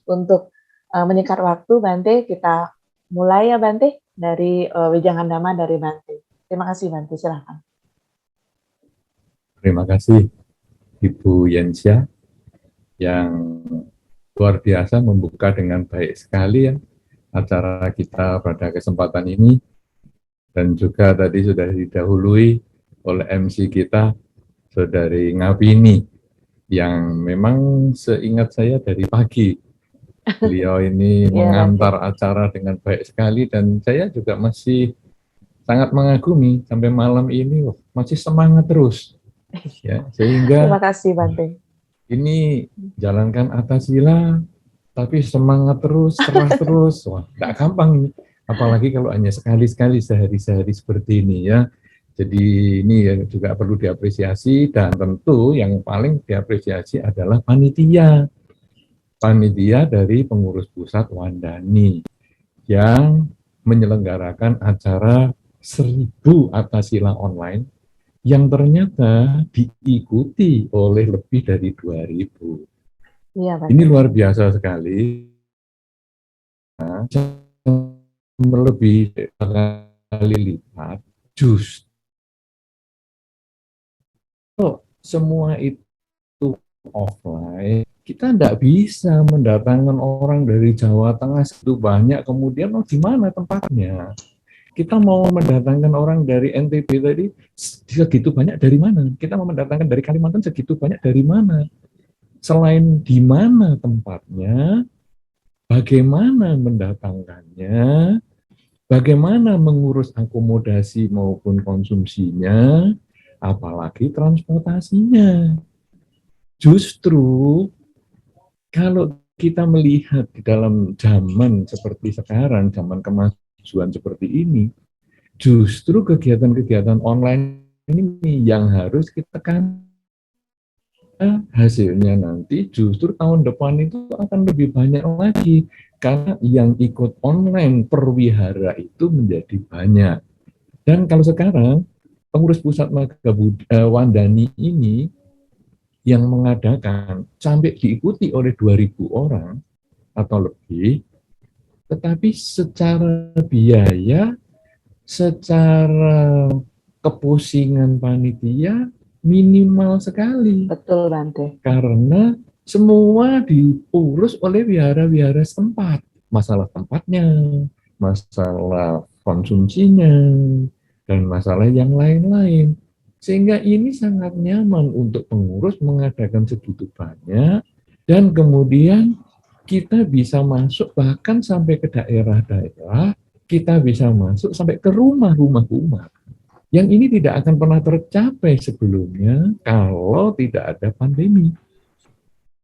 untuk menyingkat waktu, Bante, kita mulai ya Bante dari Wejangan Dhamma dari Bante. Terima kasih Bante, silakan. Terima kasih Ibu Yensya yang luar biasa membuka dengan baik sekali ya acara kita pada kesempatan ini, dan juga tadi sudah didahului oleh MC kita Saudari Ngabini yang memang seingat saya dari pagi beliau ini Iya Bante. mengantar acara dengan baik sekali, dan saya juga masih sangat mengagumi sampai malam ini masih semangat terus ya, Terima sehingga kasih Bante. ini jalankan Atasila tapi semangat terus, keras terus. Wah, nggak gampang nih. Apalagi kalau hanya sekali-sekali sehari-sehari seperti ini ya. Jadi ini ya juga perlu diapresiasi, dan tentu yang paling diapresiasi adalah panitia. Panitia dari pengurus pusat Wandani yang menyelenggarakan acara 1000 Atasila online yang ternyata diikuti oleh lebih dari 2000. Iya Ini Bante. luar biasa sekali. Melebihi kali lipat, justru semua itu offline, kita tidak bisa mendatangkan orang dari Jawa Tengah segitu banyak, kemudian di mana tempatnya? Kita mau mendatangkan orang dari NTB tadi segitu banyak dari mana? Kita mau mendatangkan dari Kalimantan segitu banyak dari mana? Selain di mana tempatnya, bagaimana mendatangkannya, bagaimana mengurus akomodasi maupun konsumsinya, apalagi transportasinya. Justru kalau kita melihat di dalam zaman seperti sekarang, zaman kemajuan seperti ini, justru kegiatan-kegiatan online ini yang harus kita tekan. Hasilnya nanti justru tahun depan itu akan lebih banyak lagi, karena yang ikut online per wihara itu menjadi banyak. Dan kalau sekarang pengurus pusat Wandani ini yang mengadakan sampai diikuti oleh 2000 orang atau lebih, tetapi secara biaya, secara kepusingan panitia minimal sekali. Betul Bante. Karena semua diurus oleh wihara-wihara setempat. Masalah tempatnya, masalah konsumsinya, dan masalah yang lain-lain. Sehingga ini sangat nyaman untuk pengurus mengadakan segitu banyak, dan kemudian kita bisa masuk bahkan sampai ke daerah-daerah, kita bisa masuk sampai ke rumah-rumah umat. Yang ini tidak akan pernah tercapai sebelumnya kalau tidak ada pandemi.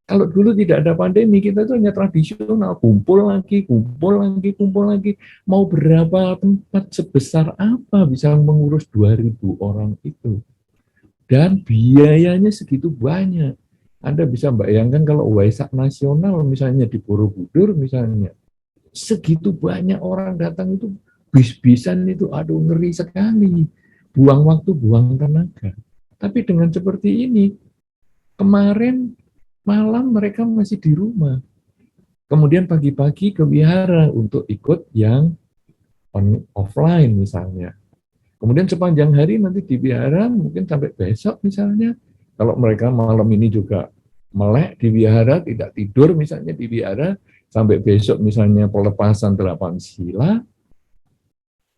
Kalau dulu tidak ada pandemi, kita itu hanya tradisional, kumpul lagi, kumpul lagi, kumpul lagi. Mau berapa tempat sebesar apa bisa mengurus 2000 orang itu. Dan biayanya segitu banyak. Anda bisa bayangkan kalau Waisak Nasional misalnya di Borobudur misalnya, segitu banyak orang datang itu, bis-bisan itu, aduh ngeri sekali. Buang waktu, buang tenaga. Tapi dengan seperti ini, kemarin malam mereka masih di rumah. Kemudian pagi-pagi ke wihara untuk ikut yang offline misalnya. Kemudian sepanjang hari nanti di wihara mungkin sampai besok misalnya. Kalau mereka malam ini juga melek di wihara, tidak tidur misalnya di wihara, sampai besok misalnya pelepasan 8 sila,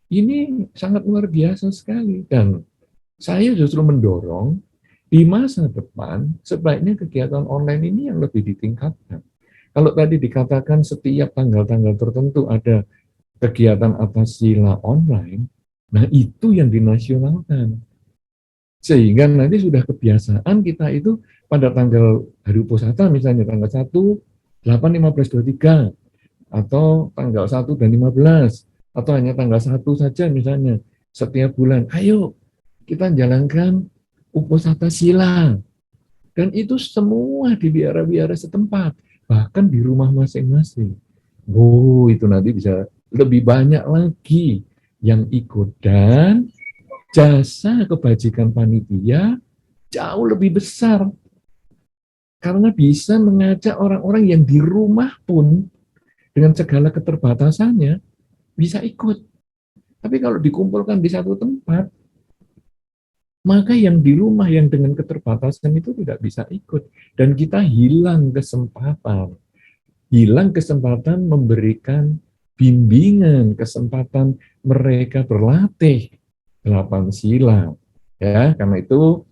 ini sangat luar biasa sekali. Dan saya justru mendorong di masa depan sebaiknya kegiatan online ini yang lebih ditingkatkan. Kalau tadi dikatakan setiap tanggal-tanggal tertentu ada kegiatan atas sila online, nah itu yang dinasionalkan. Sehingga nanti sudah kebiasaan kita itu pada tanggal hari Uposatha misalnya tanggal 1, 8, 15, 23, atau tanggal 1 dan 15, atau hanya tanggal 1 saja misalnya setiap bulan. Ayo kita jalankan Uposatha sila. Dan itu semua di biara-biara setempat, bahkan di rumah masing-masing. Oh, itu nanti bisa lebih banyak lagi yang ikut, dan jasa kebajikan panitia jauh lebih besar karena bisa mengajak orang-orang yang di rumah pun dengan segala keterbatasannya bisa ikut. Tapi kalau dikumpulkan di satu tempat, maka yang di rumah yang dengan keterbatasan itu tidak bisa ikut. Dan kita hilang kesempatan memberikan bimbingan, kesempatan mereka berlatih 8 sila. Ya, karena itu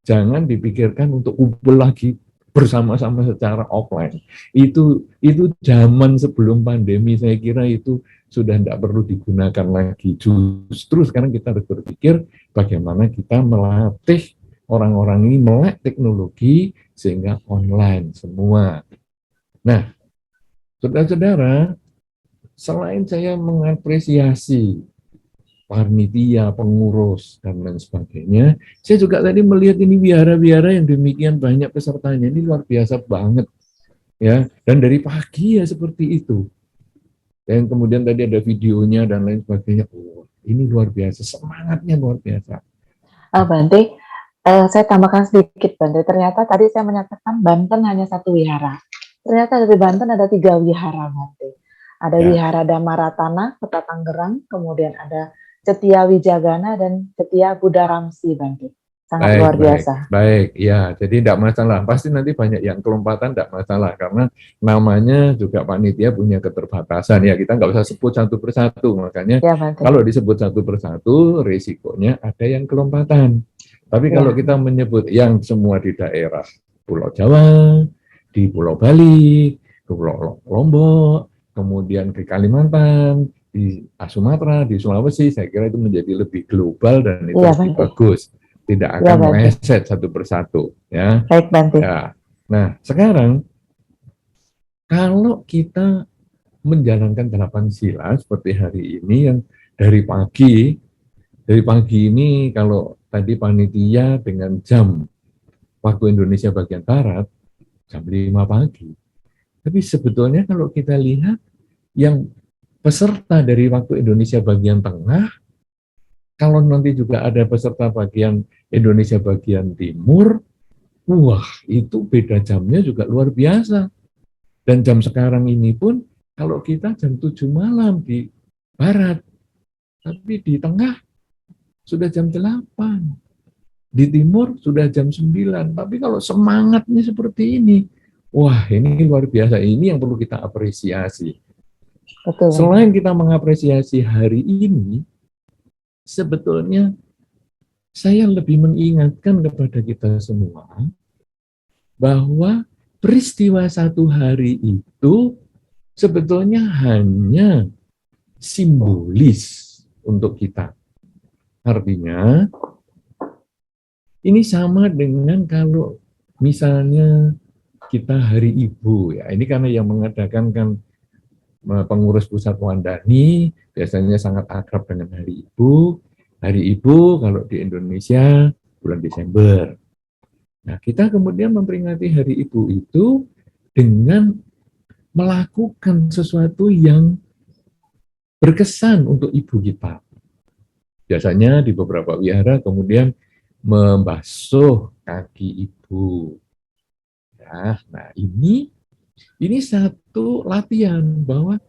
jangan dipikirkan untuk kumpul lagi bersama-sama secara offline. Itu zaman sebelum pandemi, saya kira itu sudah tidak perlu digunakan lagi. Justru sekarang kita harus berpikir bagaimana kita melatih orang-orang ini melek teknologi sehingga online semua. Nah, saudara-saudara, selain saya mengapresiasi panitia, pengurus, dan lain sebagainya, saya juga tadi melihat ini wihara-wihara yang demikian banyak pesertanya, ini luar biasa banget. Ya, dan dari pagi ya seperti itu. Dan kemudian tadi ada videonya dan lain sebagainya. Oh, ini luar biasa, semangatnya luar biasa. Bante, saya tambahkan sedikit, Bante. Ternyata tadi saya menyatakan Banten hanya satu wihara. Ternyata dari Banten ada 3 wihara, Bante. Ada Ya. Wihara Dhammaratana, Kota Tangerang, kemudian ada Cetia Wijagana dan Cetia Buddha Ramsi, Bante. Sangat luar biasa. Baik, ya. Jadi tidak masalah. Pasti nanti banyak yang kelompatan, tidak masalah. Karena namanya juga panitia punya keterbatasan. Ya, kita nggak usah sebut satu persatu. Makanya Ya, Bante. kalau disebut satu persatu, risikonya ada yang kelompatan. Tapi kalau kita menyebut yang semua di daerah Pulau Jawa, di Pulau Bali, di Pulau Lombok, kemudian ke Kalimantan, di Sumatera, di Sulawesi, saya kira itu menjadi lebih global dan itu Iya, lebih Bante. bagus. Tidak Iya, akan Bante. meleset satu persatu. Ya. Baik, Bante. Ya. Nah, sekarang kalau kita menjalankan 8 sila seperti hari ini yang dari pagi ini kalau tadi panitia dengan jam waktu Indonesia bagian Barat jam 5 pagi. Tapi sebetulnya kalau kita lihat yang peserta dari waktu Indonesia bagian tengah, kalau nanti juga ada peserta bagian Indonesia bagian timur, wah itu beda jamnya juga luar biasa. Dan jam sekarang ini pun kalau kita jam 7 malam di barat, tapi di tengah sudah jam 8. Di timur sudah jam 9. Tapi kalau semangatnya seperti ini, wah ini luar biasa. Ini yang perlu kita apresiasi. Betul. Selain kita mengapresiasi hari ini, sebetulnya saya lebih mengingatkan kepada kita semua bahwa peristiwa satu hari itu sebetulnya hanya simbolis untuk kita. Artinya, ini sama dengan kalau misalnya kita Hari Ibu, ya ini karena yang mengadakan kan pengurus pusat Wandani biasanya sangat akrab dengan Hari Ibu. Hari Ibu kalau di Indonesia bulan Desember. Nah, kita kemudian memperingati Hari Ibu itu dengan melakukan sesuatu yang berkesan untuk ibu kita. Biasanya di beberapa wihara kemudian membasuh kaki ibu. Ya, nah ini satu latihan bahwa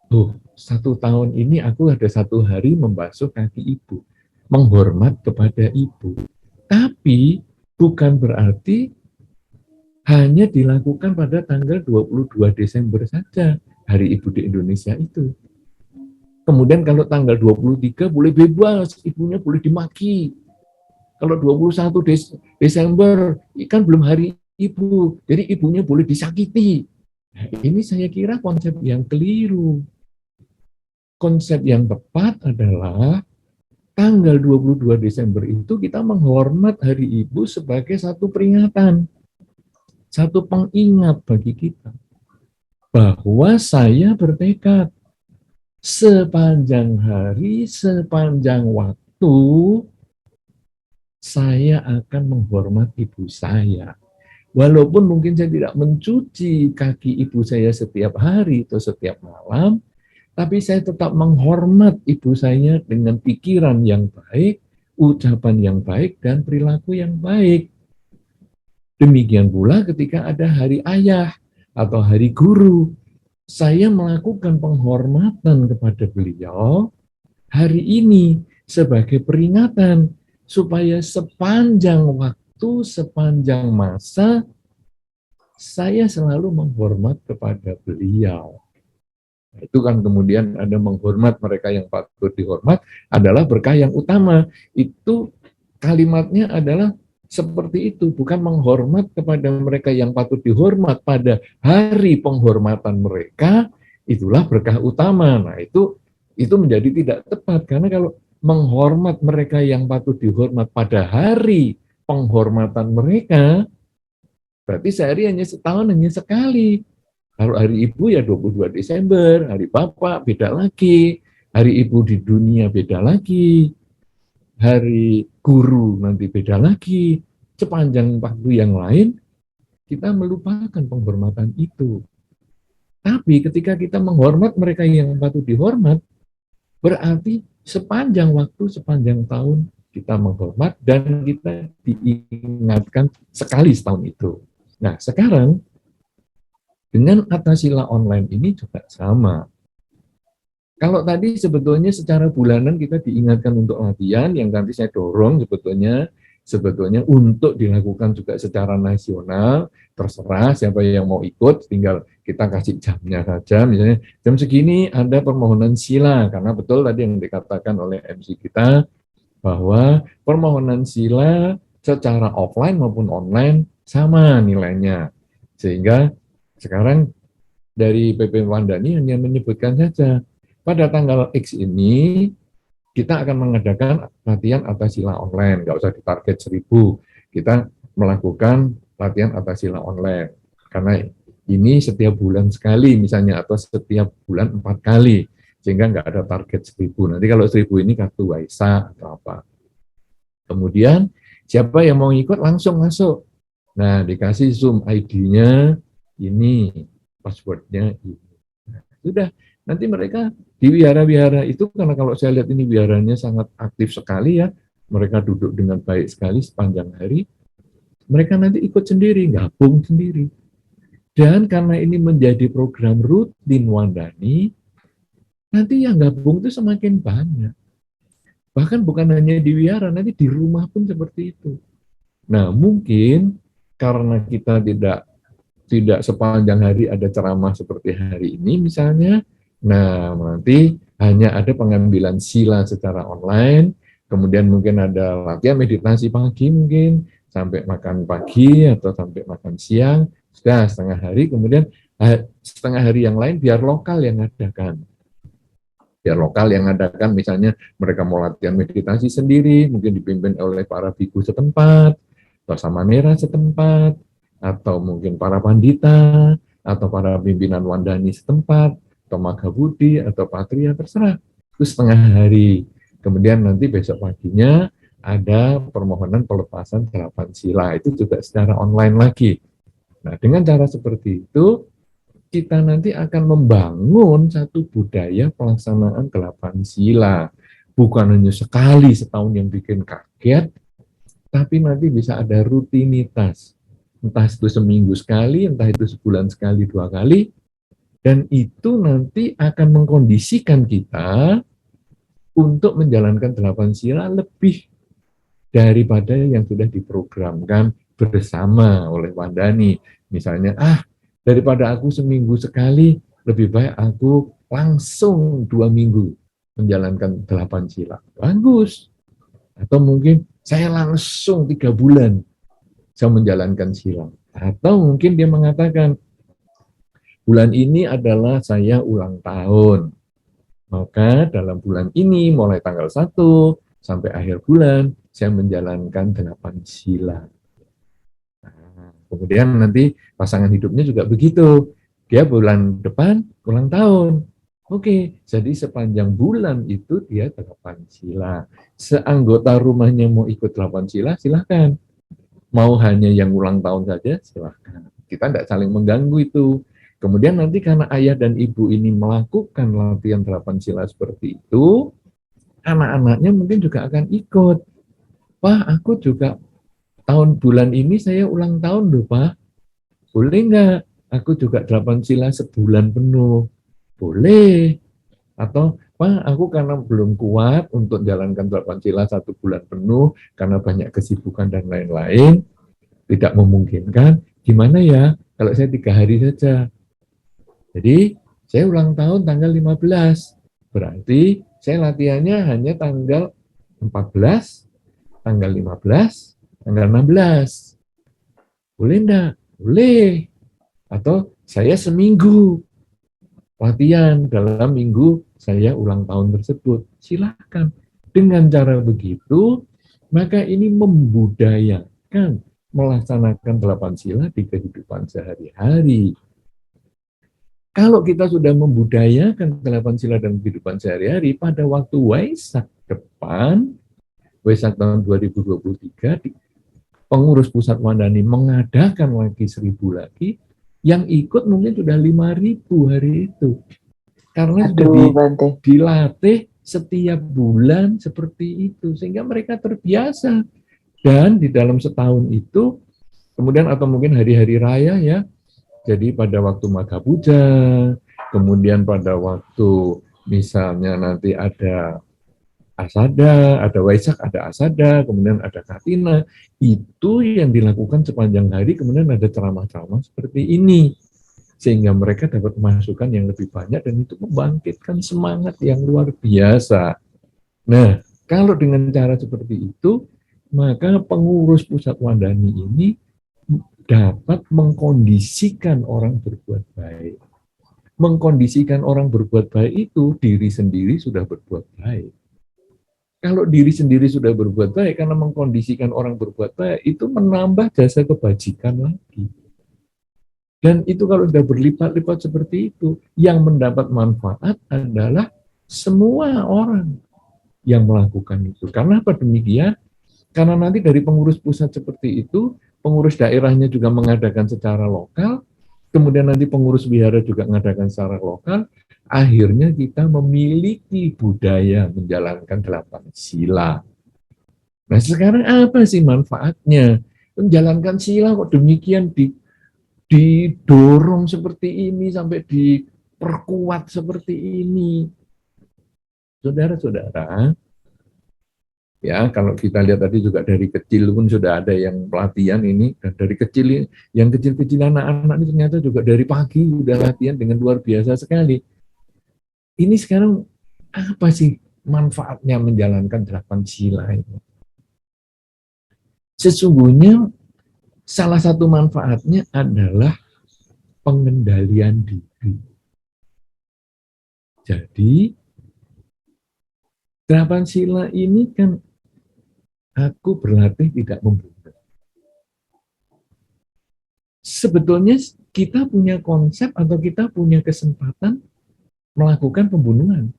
1 tahun ini aku ada 1 hari membasuh kaki ibu, menghormat kepada ibu. Tapi bukan berarti hanya dilakukan pada tanggal 22 Desember saja, Hari Ibu di Indonesia itu. Kemudian kalau tanggal 23 boleh bebas, ibunya boleh dimaki. Kalau 21 Desember, kan belum Hari Ibu, jadi ibunya boleh disakiti. Nah, ini saya kira konsep yang keliru. Konsep yang tepat adalah tanggal 22 Desember itu kita menghormat Hari Ibu sebagai satu peringatan, satu pengingat bagi kita bahwa saya bertekad sepanjang hari, sepanjang waktu saya akan menghormat ibu saya. Walaupun mungkin saya tidak mencuci kaki ibu saya setiap hari atau setiap malam, tapi saya tetap menghormat ibu saya dengan pikiran yang baik, ucapan yang baik, dan perilaku yang baik. Demikian pula ketika ada hari ayah atau hari guru, saya melakukan penghormatan kepada beliau hari ini sebagai peringatan supaya sepanjang waktu, sepanjang masa, saya selalu menghormat kepada beliau. Itu kan kemudian ada menghormat mereka yang patut dihormat adalah berkah yang utama. Itu kalimatnya adalah seperti itu, bukan menghormat kepada mereka yang patut dihormat pada hari penghormatan mereka, itulah berkah utama. Nah, itu menjadi tidak tepat karena kalau menghormat mereka yang patut dihormat pada hari penghormatan mereka, berarti sehari hanya setahun hanya sekali. Kalau hari ibu ya 22 Desember, hari bapak beda lagi, hari ibu di dunia beda lagi, hari guru nanti beda lagi. Sepanjang waktu yang lain, kita melupakan penghormatan itu. Tapi ketika kita menghormat mereka yang patut dihormat, berarti sepanjang waktu, sepanjang tahun, kita menghormat dan kita diingatkan sekali setahun itu. Nah, sekarang dengan Atasila online ini juga sama. Kalau tadi sebetulnya secara bulanan kita diingatkan untuk latihan, yang nanti saya dorong sebetulnya untuk dilakukan juga secara nasional, terserah siapa yang mau ikut, tinggal kita kasih jamnya saja. Misalnya jam segini ada permohonan sila, karena betul tadi yang dikatakan oleh MC kita, bahwa permohonan sila secara offline maupun online sama nilainya. Sehingga sekarang dari PP Wandani hanya menyebutkan saja, pada tanggal X ini kita akan mengadakan latihan Atasila online, nggak usah ditarget 1000. Kita melakukan latihan Atasila online. Karena ini setiap bulan sekali misalnya, atau setiap bulan 4 kali, sehingga nggak ada target 1000. Nanti kalau 1000 ini kartu Waisak atau apa. Kemudian siapa yang mau ikut langsung masuk. Nah, dikasih Zoom ID-nya ini, password-nya ini. Nah, sudah, nanti mereka di wihara-wihara itu, karena kalau saya lihat ini wiharanya sangat aktif sekali ya, mereka duduk dengan baik sekali sepanjang hari, mereka nanti ikut sendiri, gabung sendiri. Dan karena ini menjadi program rutin Wandani, nanti yang gabung itu semakin banyak. Bahkan bukan hanya di wihara, nanti di rumah pun seperti itu. Nah, mungkin karena kita tidak sepanjang hari ada ceramah seperti hari ini misalnya, nah nanti hanya ada pengambilan sila secara online, kemudian mungkin ada latihan meditasi pagi mungkin, sampai makan pagi atau sampai makan siang, sudah setengah hari, kemudian setengah hari yang lain biar lokal yang adakan. Biar lokal yang adakan, misalnya mereka mau latihan meditasi sendiri, mungkin dipimpin oleh para biku setempat, atau samanera setempat, atau mungkin para pandita, atau para pimpinan Wandani setempat, atau Maghabudi, atau Patria, terserah. Itu setengah hari. Kemudian nanti besok paginya ada permohonan pelepasan 8 sila. Itu juga secara online lagi. Nah, dengan cara seperti itu, kita nanti akan membangun satu budaya pelaksanaan 8 sila. Bukan hanya sekali setahun yang bikin kaget, tapi nanti bisa ada rutinitas. Entah itu seminggu sekali, entah itu sebulan sekali, 2 kali, dan itu nanti akan mengkondisikan kita untuk menjalankan 8 sila lebih daripada yang sudah diprogramkan bersama oleh Wandani. Misalnya, daripada aku seminggu sekali, lebih baik aku langsung 2 minggu menjalankan 8 sila. Bagus. Atau mungkin saya langsung 3 bulan saya menjalankan sila. Atau mungkin dia mengatakan, bulan ini adalah saya ulang tahun. Maka dalam bulan ini, mulai tanggal 1 sampai akhir bulan, saya menjalankan 8 sila. Nah, kemudian nanti pasangan hidupnya juga begitu. Dia bulan depan ulang tahun. Oke, jadi sepanjang bulan itu dia 8 sila. Seanggota rumahnya mau ikut 8 sila, silahkan. Mau hanya yang ulang tahun saja, silahkan. Kita tidak saling mengganggu itu. Kemudian nanti karena ayah dan ibu ini melakukan latihan 8 sila seperti itu, anak-anaknya mungkin juga akan ikut. Wah, aku juga tahun bulan ini saya ulang tahun loh Pak, boleh nggak aku juga 8 sila sebulan penuh? Boleh. Atau Pak, aku karena belum kuat untuk jalankan 8 sila 1 bulan penuh karena banyak kesibukan dan lain-lain, tidak memungkinkan. Gimana ya kalau saya 3 hari saja? Jadi saya ulang tahun tanggal 15. Berarti saya latihannya hanya tanggal 14, tanggal 15, tanggal 16. Boleh enggak? Boleh. Atau saya seminggu latihan dalam minggu saya ulang tahun tersebut. Silakan. Dengan cara begitu, maka ini membudayakan melaksanakan 8 sila di kehidupan sehari-hari. Kalau kita sudah membudayakan 8 sila dalam kehidupan sehari-hari, pada waktu Waisak depan, Waisak tahun 2023, pengurus pusat Wandani mengadakan lagi 1.000 lagi, yang ikut mungkin sudah 5.000 hari itu. Karena sudah dilatih setiap bulan seperti itu, sehingga mereka terbiasa. Dan di dalam setahun itu, kemudian atau mungkin hari-hari raya ya, jadi pada waktu Magha Puja, kemudian pada waktu misalnya nanti ada Asada, ada Waisak, ada Asada, kemudian ada Katina, itu yang dilakukan sepanjang hari, kemudian ada ceramah-ceramah seperti ini. Sehingga mereka dapat masukan yang lebih banyak dan itu membangkitkan semangat yang luar biasa. Nah, kalau dengan cara seperti itu, maka pengurus pusat Wandani ini dapat mengkondisikan orang berbuat baik. Mengkondisikan orang berbuat baik itu diri sendiri sudah berbuat baik. Kalau diri sendiri sudah berbuat baik, karena mengkondisikan orang berbuat baik, itu menambah jasa kebajikan lagi. Dan itu kalau sudah berlipat-lipat seperti itu, yang mendapat manfaat adalah semua orang yang melakukan itu. Karena apa demikian? Karena nanti dari pengurus pusat seperti itu, pengurus daerahnya juga mengadakan secara lokal, kemudian nanti pengurus wihara juga mengadakan secara lokal, akhirnya kita memiliki budaya menjalankan 8 sila. Nah sekarang apa sih manfaatnya? Menjalankan sila kok demikian didorong seperti ini, sampai diperkuat seperti ini. Saudara-saudara, ya kalau kita lihat tadi juga dari kecil pun sudah ada yang pelatihan ini, dan dari kecil, yang kecil-kecil anak-anak ini ternyata juga dari pagi sudah latihan dengan luar biasa sekali. Ini sekarang apa sih manfaatnya menjalankan 8 sila ini? Sesungguhnya salah satu manfaatnya adalah pengendalian diri. Jadi 8 sila ini kan aku berlatih tidak membunuh. Sebetulnya kita punya konsep atau kita punya kesempatan melakukan pembunuhan.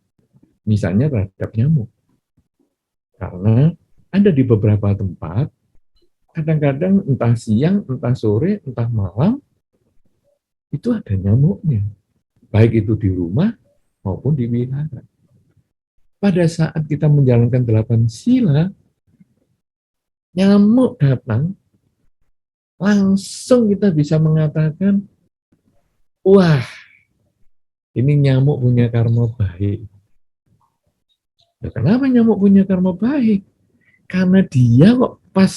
Misalnya terhadap nyamuk. Karena ada di beberapa tempat, kadang-kadang entah siang, entah sore, entah malam, itu ada nyamuknya. Baik itu di rumah maupun di wihara. Pada saat kita menjalankan 8 sila, nyamuk datang, langsung kita bisa mengatakan, wah, ini nyamuk punya karma baik. Nah, kenapa nyamuk punya karma baik? Karena dia kok pas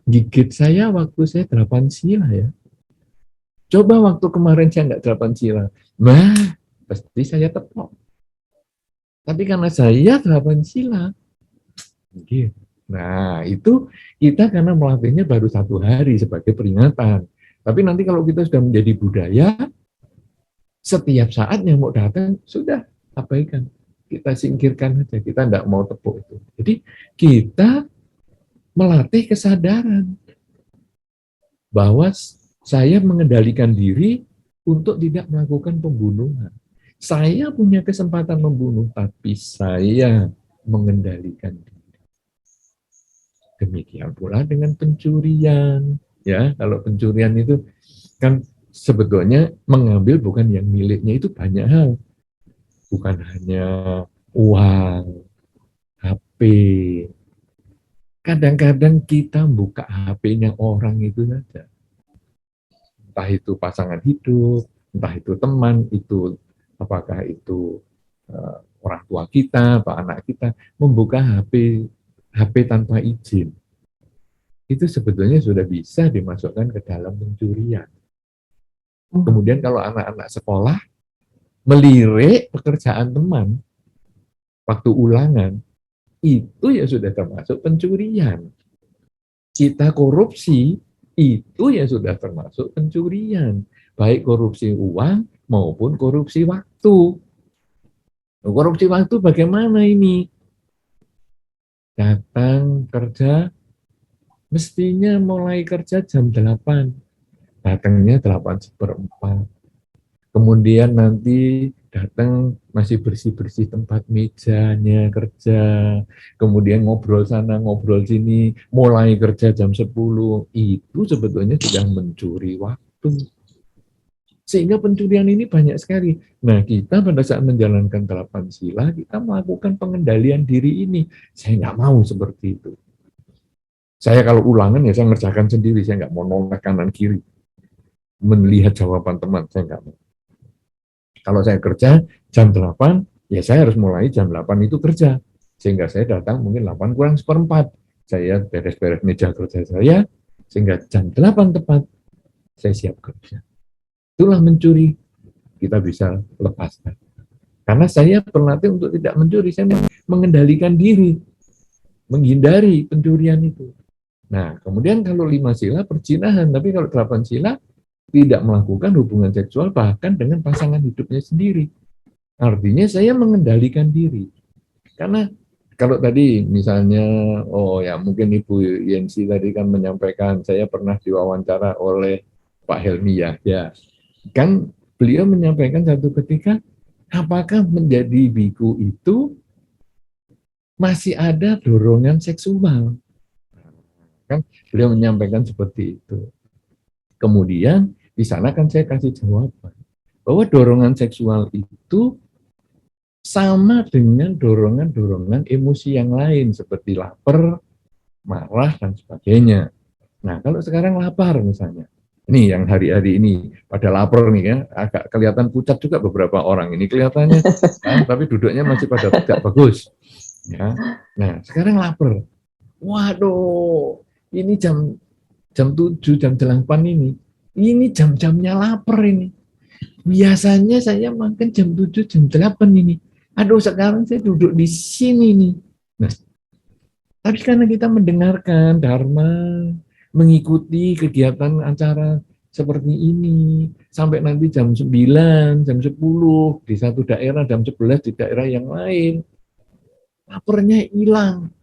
gigit saya waktu saya 8 sila ya. Coba waktu kemarin saya nggak 8 sila, nah pasti saya tepok. Tapi karena saya 8 sila, gitu. Nah, itu kita karena melatihnya baru 1 hari sebagai peringatan. Tapi nanti kalau kita sudah menjadi budaya, setiap saat nyamuk datang, sudah abaikan. Kita singkirkan saja, kita tidak mau tepuk itu. Jadi kita melatih kesadaran bahwa saya mengendalikan diri untuk tidak melakukan pembunuhan. Saya punya kesempatan membunuh, tapi saya mengendalikan diri. Demikian pula dengan pencurian. Ya, kalau pencurian itu kan sebetulnya mengambil bukan yang miliknya, itu banyak hal. Bukan hanya uang, HP, Kadang-kadang kita buka HP-nya orang itu saja. Entah itu pasangan hidup, entah itu teman, itu apakah itu orang tua kita atau anak kita, membuka HP tanpa izin. Itu sebetulnya sudah bisa dimasukkan ke dalam pencurian. Kemudian kalau anak-anak sekolah melirik pekerjaan teman waktu ulangan, itu ya sudah termasuk pencurian. Kita korupsi, itu ya sudah termasuk pencurian. Baik korupsi uang maupun korupsi waktu. Korupsi waktu bagaimana ini? Datang kerja, mestinya mulai kerja jam 8. Datangnya 8:15. Kemudian nanti datang masih bersih-bersih tempat mejanya kerja, kemudian ngobrol sana, ngobrol sini, mulai kerja jam 10, itu sebetulnya sudah mencuri waktu. Sehingga pencurian ini banyak sekali. Nah, kita pada saat menjalankan 8 sila, kita melakukan pengendalian diri ini. Saya nggak mau seperti itu. Saya kalau ulangan ya saya ngerjakan sendiri, saya nggak mau nolak kanan kiri. Melihat jawaban teman, saya nggak mau. Kalau saya kerja jam 8, ya saya harus mulai jam 8 itu kerja. Sehingga saya datang mungkin 8 kurang seperempat. Saya beres-beres meja kerja saya, sehingga jam 8 tepat, saya siap kerja. Itulah mencuri, kita bisa lepaskan. Karena saya berlatih untuk tidak mencuri, saya mengendalikan diri, menghindari pencurian itu. Nah, kemudian kalau 5 sila perzinahan, tapi kalau 8 sila tidak melakukan hubungan seksual bahkan dengan pasangan hidupnya sendiri. Artinya saya mengendalikan diri. Karena kalau tadi misalnya, oh ya mungkin Ibu Yensi tadi kan menyampaikan, saya pernah diwawancara oleh Pak Helmi ya. Kan beliau menyampaikan satu ketika, apakah menjadi biku itu masih ada dorongan seksual? Kan beliau menyampaikan seperti itu. Kemudian di sana kan saya kasih jawaban bahwa dorongan seksual itu sama dengan dorongan-dorongan emosi yang lain seperti lapar, marah, dan sebagainya. Nah, kalau sekarang lapar misalnya, ini yang hari-hari ini pada lapar nih ya, agak kelihatan pucat juga beberapa orang ini kelihatannya, tapi duduknya masih pada tidak bagus. Ya. Nah, sekarang lapar. Waduh, ini jam 7, jam 8 ini. Ini jam-jamnya lapar ini. Biasanya saya makan jam 7, jam 8 ini. Aduh, sekarang saya duduk di sini nih. Nah, tapi karena kita mendengarkan Dharma, mengikuti kegiatan acara seperti ini, sampai nanti jam 9, jam 10, di satu daerah, jam 11 di daerah yang lain, laparnya hilang.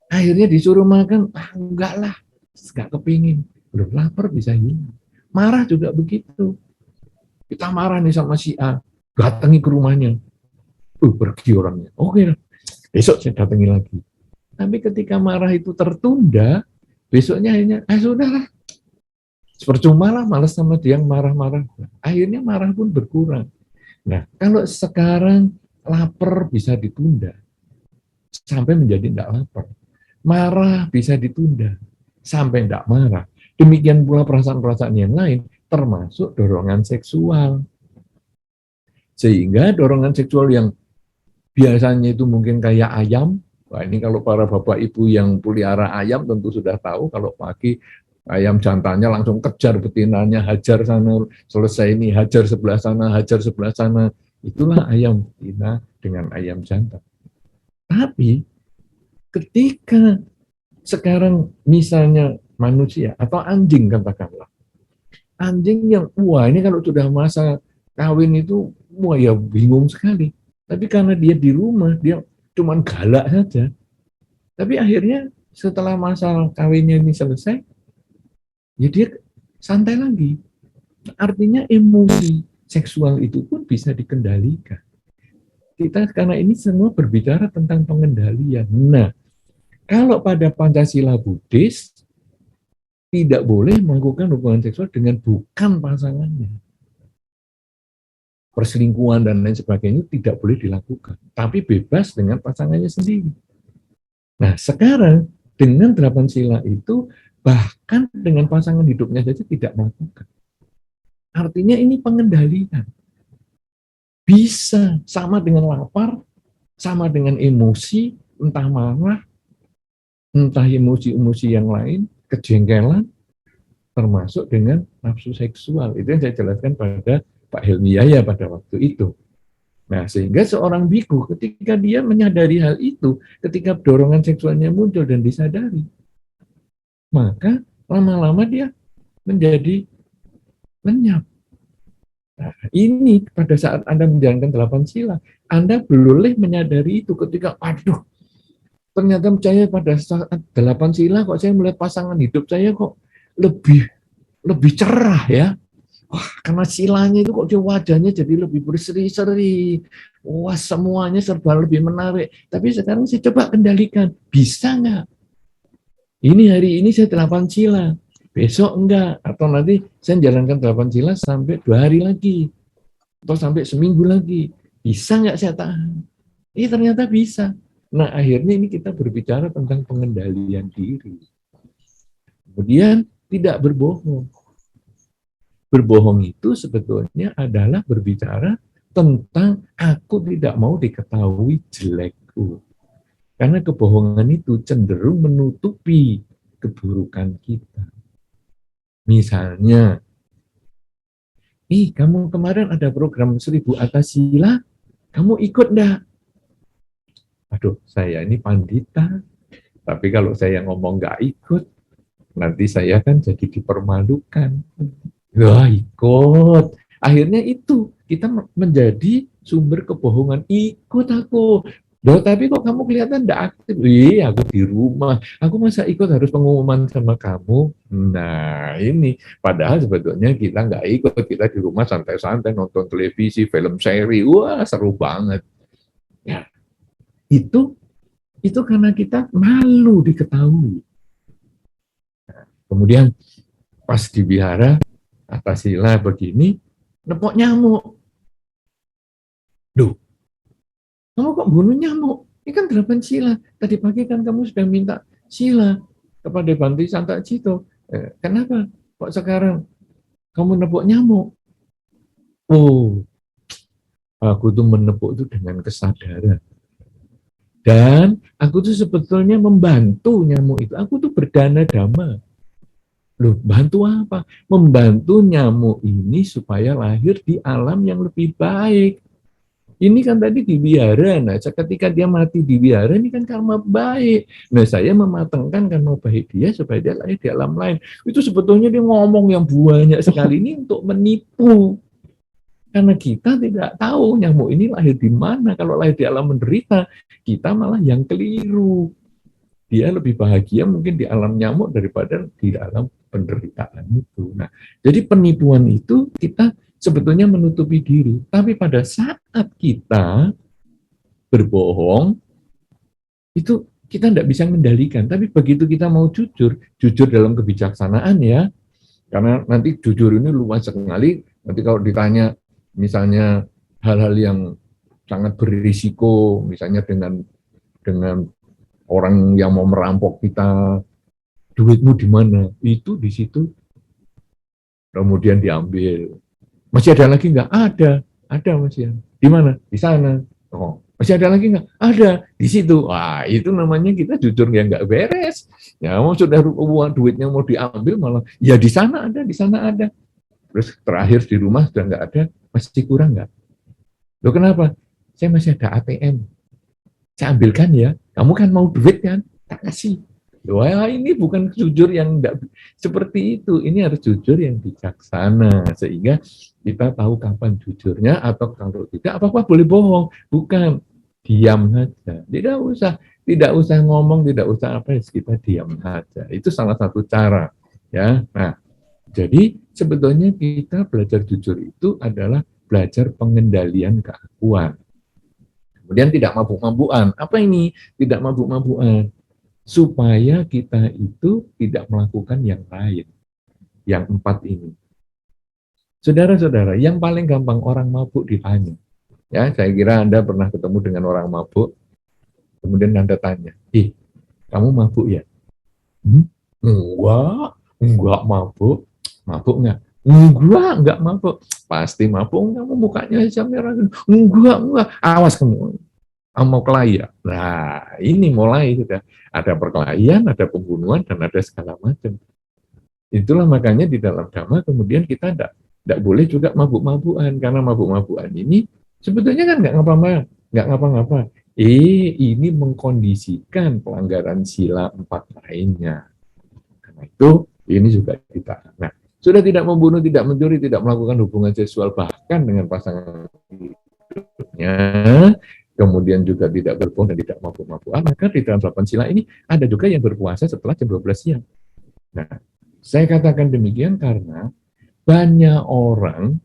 Akhirnya disuruh makan, enggak lah, enggak kepingin. Belum lapar bisa hilang. Marah juga begitu. Kita marah nih sama si A, datangi ke rumahnya. Pergi orangnya. Oke, besok saya datangi lagi. Tapi ketika marah itu tertunda, besoknya akhirnya, sudahlah. Percuma lah, malas sama dia yang marah-marah. Akhirnya marah pun berkurang. Nah, kalau sekarang lapar bisa ditunda, sampai menjadi tidak lapar. Marah bisa ditunda, sampai tidak marah. Demikian pula perasaan-perasaan yang lain, termasuk dorongan seksual. Sehingga dorongan seksual yang biasanya itu mungkin kayak ayam. Wah, ini kalau para bapak ibu yang pelihara ayam tentu sudah tahu, kalau pagi ayam jantannya langsung kejar betinanya, hajar sana, selesai ini hajar sebelah sana, hajar sebelah sana. Itulah ayam betina dengan ayam jantan. Tapi ketika sekarang misalnya manusia atau anjing katakanlah, anjing yang wah ini kalau sudah masa kawin itu wah ya bingung sekali. Tapi karena dia di rumah, dia cuman galak saja. Tapi akhirnya setelah masa kawinnya ini selesai, ya dia santai lagi. Artinya emosi seksual itu pun bisa dikendalikan. Kita karena ini semua berbicara tentang pengendalian. Nah, kalau pada Pancasila Buddhis, tidak boleh melakukan hubungan seksual dengan bukan pasangannya. Perselingkuhan dan lain sebagainya tidak boleh dilakukan, tapi bebas dengan pasangannya sendiri. Nah, sekarang dengan 8 sila itu, bahkan dengan pasangan hidupnya saja tidak melakukan. Artinya ini pengendalian. Bisa sama dengan lapar, sama dengan emosi, entah marah, entah emosi-emosi yang lain, kejengkelan, termasuk dengan nafsu seksual. Itu yang saya jelaskan pada Pak Helmi Yahya pada waktu itu. Nah, sehingga seorang biku ketika dia menyadari hal itu, ketika dorongan seksualnya muncul dan disadari, maka lama-lama dia menjadi lenyap. Nah, ini pada saat Anda menjalankan 8 sila, Anda boleh menyadari itu ketika, aduh, ternyata saya pada saat 8 sila kok saya melihat pasangan hidup saya kok lebih lebih cerah ya. Wah, karena silanya itu kok dia wajahnya jadi lebih berseri-seri. Wah, semuanya serba lebih menarik. Tapi sekarang saya coba kendalikan. Bisa nggak? Ini hari ini saya 8 sila. Besok enggak. Atau nanti saya jalankan 8 sila sampai 2 hari lagi. Atau sampai seminggu lagi. Bisa nggak saya tahan? Ini ternyata bisa. Nah, akhirnya ini kita berbicara tentang pengendalian diri. Kemudian tidak berbohong. Berbohong itu sebetulnya adalah berbicara tentang aku tidak mau diketahui jelekku. Karena kebohongan itu cenderung menutupi keburukan kita. Misalnya, kamu kemarin ada program 1000 atas sila, kamu ikut enggak? Aduh, saya ini pandita, tapi kalau saya ngomong nggak ikut, nanti saya kan jadi dipermalukan. Wah, ikut. Akhirnya itu, kita menjadi sumber kebohongan. Ikut aku. Loh, tapi kok kamu kelihatan tidak aktif? Iya, aku di rumah. Aku masa ikut harus pengumuman sama kamu? Nah, ini. Padahal sebetulnya kita nggak ikut. Kita di rumah santai-santai, nonton televisi, film seri. Wah, seru banget. Ya, itu karena kita malu diketahui. Kemudian pas di wihara, atas sila begini, nepok nyamuk. Duh, kamu kok bunuh nyamuk? Ini kan 8 sila. Tadi pagi kan kamu sudah minta sila kepada Bhante Santa Cito. Kenapa? Kok sekarang kamu nepuk nyamuk? Oh, aku tuh menepuk itu dengan kesadaran. Dan aku tuh sebetulnya membantu nyamuk itu. Aku tuh berdana dhamma. Loh, bantu apa? Membantu nyamuk ini supaya lahir di alam yang lebih baik. Ini kan tadi di wihara. Nah, ketika dia mati di wihara, ini kan karma baik. Nah, saya mematangkan karma baik dia supaya dia lahir di alam lain. Itu sebetulnya dia ngomong yang banyak sekali ini untuk menipu. Karena kita tidak tahu nyamuk ini lahir di mana. Kalau lahir di alam menderita, kita malah yang keliru. Dia lebih bahagia mungkin di alam nyamuk daripada di alam penderitaan itu. Nah, jadi penipuan itu kita sebetulnya menutupi diri. Tapi pada saat kita berbohong, itu kita tidak bisa mengendalikan. Tapi begitu kita mau jujur dalam kebijaksanaan ya, karena nanti jujur ini luas sekali. Nanti kalau ditanya misalnya hal-hal yang sangat berisiko, misalnya dengan orang yang mau merampok kita, duitmu di mana? Itu di situ, kemudian diambil. Masih ada lagi nggak? Ada masih. Di mana? Di sana. Oh, masih ada lagi nggak? Ada di situ. Wah, itu namanya kita jujur yang nggak beres. Ya, mau sudah uang duitnya mau diambil malah, ya di sana ada, di sana ada. Terus terakhir di rumah sudah nggak ada, masih kurang nggak? Loh kenapa? Saya masih ada ATM. Saya ambilkan ya. Kamu kan mau duit kan? Tak kasih. Wah, ini bukan jujur yang enggak seperti itu. Ini harus jujur yang bijaksana. Sehingga kita tahu kapan jujurnya, atau kalau tidak, apa-apa boleh bohong. Bukan. Diam saja. Tidak usah ngomong, tidak usah apa, kita diam saja. Itu salah satu cara. Ya. Nah, jadi sebetulnya kita belajar jujur itu adalah belajar pengendalian keakuan. Kemudian tidak mabuk-mabukan. Apa ini tidak mabuk-mabukan? Supaya kita itu tidak melakukan yang lain. Yang 4 ini. Saudara-saudara, yang paling gampang orang mabuk ditanya. Ya, saya kira Anda pernah ketemu dengan orang mabuk, kemudian Anda tanya, kamu mabuk ya? Enggak mabuk. Mabuk enggak? Enggak mabuk. Pasti mabuk, kamu mukanya aja merah. Enggak. Awas kamu. Mau kelahi ya? Nah, ini mulai sudah. Ada perkelahian, ada pembunuhan, dan ada segala macam. Itulah makanya di dalam Dhamma kemudian kita tidak boleh juga mabuk-mabukan. Karena mabuk-mabukan ini sebetulnya kan nggak ngapa-ngapa. Ini mengkondisikan pelanggaran sila 4 lainnya. Karena itu ini juga kita. Nah, sudah tidak membunuh, tidak mencuri, tidak melakukan hubungan seksual bahkan dengan pasangan hidupnya, kemudian juga tidak berbohong dan tidak mabuk-mabukan, maka di dalam 8 sila ini ada juga yang berpuasa setelah jam 12 siang. Nah, saya katakan demikian karena banyak orang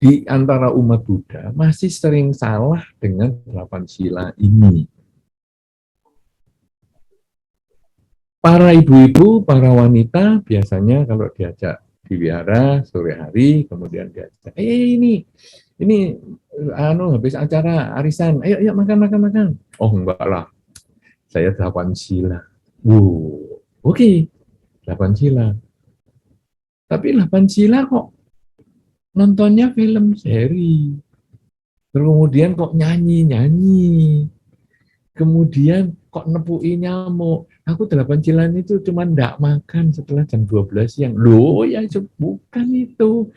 di antara umat Buddha masih sering salah dengan 8 sila ini. Para ibu-ibu, para wanita biasanya kalau diajak di wihara sore hari, kemudian diajak, ini habis acara arisan, ayo makan. Oh enggak lah, saya 8 sila. Oke, 8 sila. Tapi 8 sila kok nontonnya film seri. Kemudian kok nyanyi. Kemudian kok nepui nyamuk. Aku 8 sila itu cuma ndak makan setelah jam 12 siang. Loh ya bukan itu.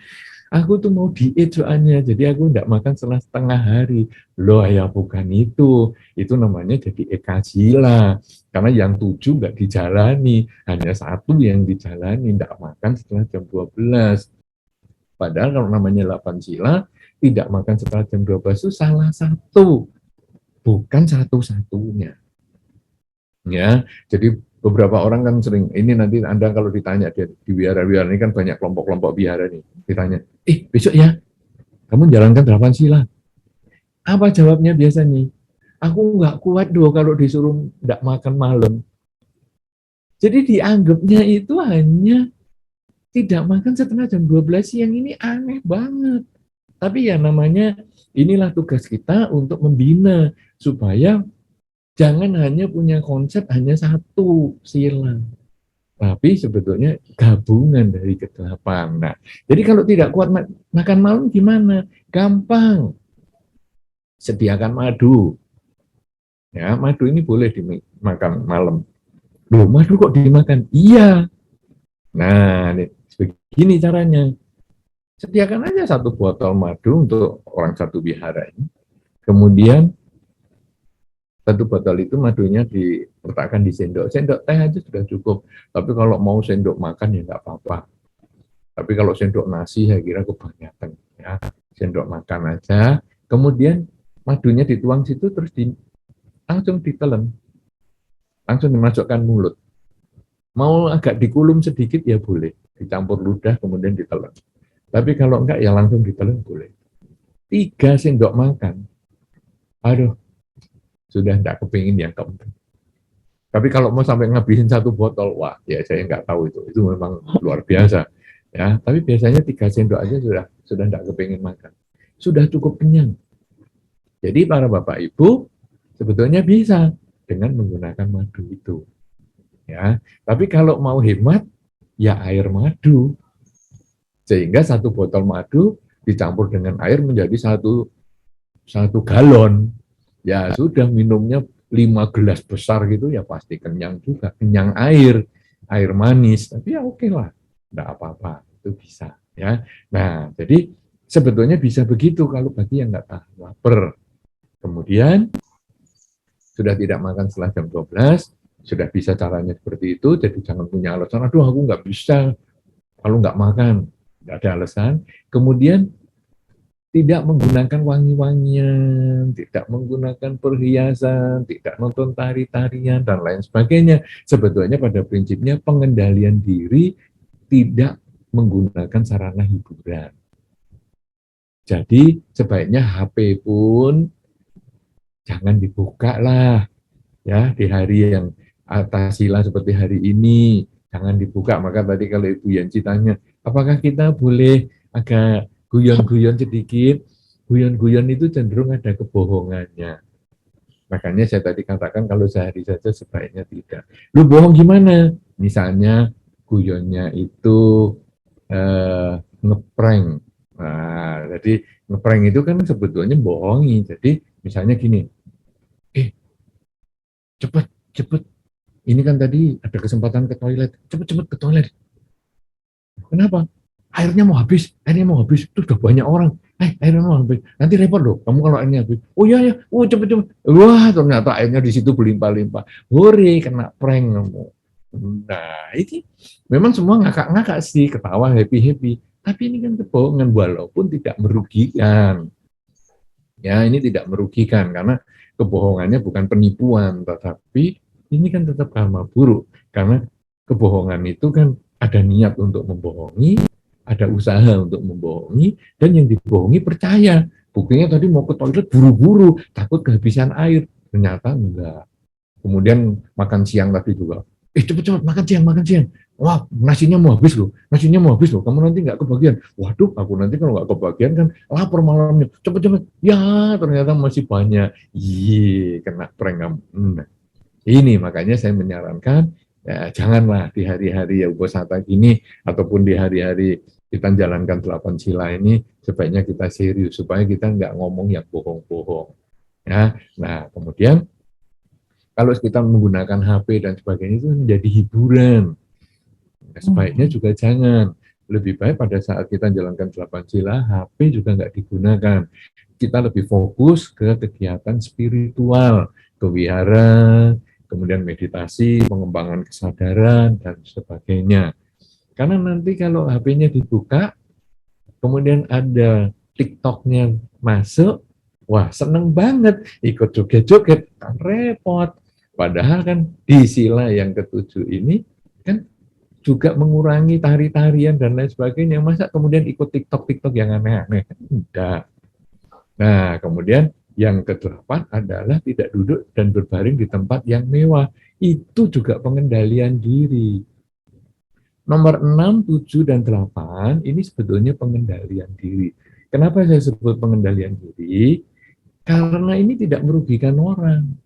Aku tuh mau diet soalnya, jadi aku ndak makan setelah setengah hari. Loh ya bukan itu. Itu namanya jadi eka sila. Karena yang 7 nggak dijalani. Hanya 1 yang dijalani, ndak makan setelah jam 12. Padahal kalau namanya 8 sila, tidak makan setelah jam 12 itu salah satu, bukan satu-satunya. Ya, jadi beberapa orang kan sering, ini nanti Anda kalau ditanya di wihara-wihara ini kan banyak kelompok-kelompok wihara nih, ditanya, besok ya, kamu jalankan 8 sila. Apa jawabnya biasanya? Aku nggak kuat doh kalau disuruh nggak makan malam. Jadi dianggapnya itu hanya tidak makan setelah jam 12 siang, ini aneh banget. Tapi ya namanya inilah tugas kita untuk membina supaya jangan hanya punya konsep hanya satu sila, tapi sebetulnya gabungan dari kedelapan. Nah, jadi kalau tidak kuat makan malam gimana? Gampang, sediakan madu. Ya, madu ini boleh dimakan malam. Loh, madu kok dimakan? Iya. Nah, begini caranya. Sediakan aja 1 botol madu untuk orang 1 wihara ini. Kemudian 1 botol itu madunya diletakkan di sendok. Sendok teh aja sudah cukup. Tapi kalau mau sendok makan ya nggak apa-apa. Tapi kalau sendok nasi saya kira kebanyakan. Ya. Sendok makan aja. Kemudian madunya dituang situ terus langsung ditelan. Langsung dimasukkan mulut. Mau agak dikulum sedikit ya boleh. Dicampur ludah kemudian ditelan. Tapi kalau enggak ya langsung ditelan boleh. 3 sendok makan. Aduh, sudah enggak kepingin yang keempat. Tapi kalau mau sampai ngabisin 1 botol, wah ya saya enggak tahu itu. Itu memang luar biasa. Ya, tapi biasanya 3 sendok aja sudah enggak kepingin makan. Sudah cukup kenyang. Jadi para bapak ibu sebetulnya bisa dengan menggunakan madu itu. Ya, tapi kalau mau hemat ya air madu. Sehingga 1 botol madu dicampur dengan air menjadi 1 galon. Ya sudah minumnya 5 gelas besar gitu ya pasti kenyang juga. Kenyang air manis. Tapi ya oke lah, enggak apa-apa, itu bisa. Ya. Nah, jadi sebetulnya bisa begitu kalau bagi yang enggak tahan lapar. Kemudian sudah tidak makan setelah jam 12, sudah bisa caranya seperti itu, jadi jangan punya alasan, aduh aku nggak bisa kalau nggak makan. Tidak ada alasan. Kemudian tidak menggunakan wangi-wangian, tidak menggunakan perhiasan, tidak nonton tari-tarian, dan lain sebagainya. Sebetulnya pada prinsipnya pengendalian diri tidak menggunakan sarana hiburan. Jadi sebaiknya HP pun jangan dibuka lah. Ya, di hari yang atas sila seperti hari ini, jangan dibuka. Maka tadi kalau Ibu Yanci tanya, apakah kita boleh agak guyon-guyon sedikit? Guyon-guyon itu cenderung ada kebohongannya. Makanya saya tadi katakan kalau sehari saja sebaiknya tidak. Lu bohong gimana? Misalnya guyonnya itu ngeprank. Nah, jadi ngeprank itu kan sebetulnya bohongi. Jadi misalnya gini, cepet, cepet. Ini kan tadi ada kesempatan ke toilet. Cepet, cepet ke toilet. Kenapa? Airnya mau habis. Itu udah banyak orang. Airnya mau habis. Nanti repot loh. Kamu kalau airnya habis. Oh iya, ya. Oh cepet, cepet. Wah, ternyata airnya di situ berlimpah-limpah. Hore, kena prank kamu. Nah, ini memang semua ngakak-ngakak sih, ketawa, happy-happy. Tapi ini kan kebohongan, walaupun tidak merugikan. Ya, ini tidak merugikan, karena kebohongannya bukan penipuan, tetapi ini kan tetap karma buruk. Karena kebohongan itu kan ada niat untuk membohongi, ada usaha untuk membohongi, dan yang dibohongi percaya. Buktinya tadi mau ke toilet buru-buru, takut kehabisan air. Ternyata enggak. Kemudian makan siang tadi juga. Cepet-cepet makan siang. Wah, nasinya mau habis loh. Kamu nanti nggak kebagian. Waduh, aku nanti kalau nggak kebagian kan lapar malamnya. Cepet-cepet. Ya, ternyata masih banyak. Kena prank kamu. Nah, ini makanya saya menyarankan, ya, janganlah di hari-hari ya Uposatha gini, ataupun di hari-hari kita jalankan 8 sila ini, sebaiknya kita serius, supaya kita nggak ngomong yang bohong-bohong. Ya, nah kemudian kalau kita menggunakan HP dan sebagainya itu menjadi hiburan. Nah, sebaiknya juga jangan. Lebih baik pada saat kita jalankan 8 sila, HP juga nggak digunakan. Kita lebih fokus ke kegiatan spiritual, ke wihara, kemudian meditasi, pengembangan kesadaran, dan sebagainya. Karena nanti kalau HP-nya dibuka, kemudian ada TikTok-nya masuk, wah seneng banget, ikut joget-joget, kan repot. Padahal kan di sila yang ketujuh ini kan juga mengurangi tari-tarian dan lain sebagainya. Masa kemudian ikut TikTok-TikTok yang aneh-aneh? Tidak. Nah, kemudian yang kedelapan adalah tidak duduk dan berbaring di tempat yang mewah. Itu juga pengendalian diri. Nomor 6, 7, dan 8 ini sebetulnya pengendalian diri. Kenapa saya sebut pengendalian diri? Karena ini tidak merugikan orang.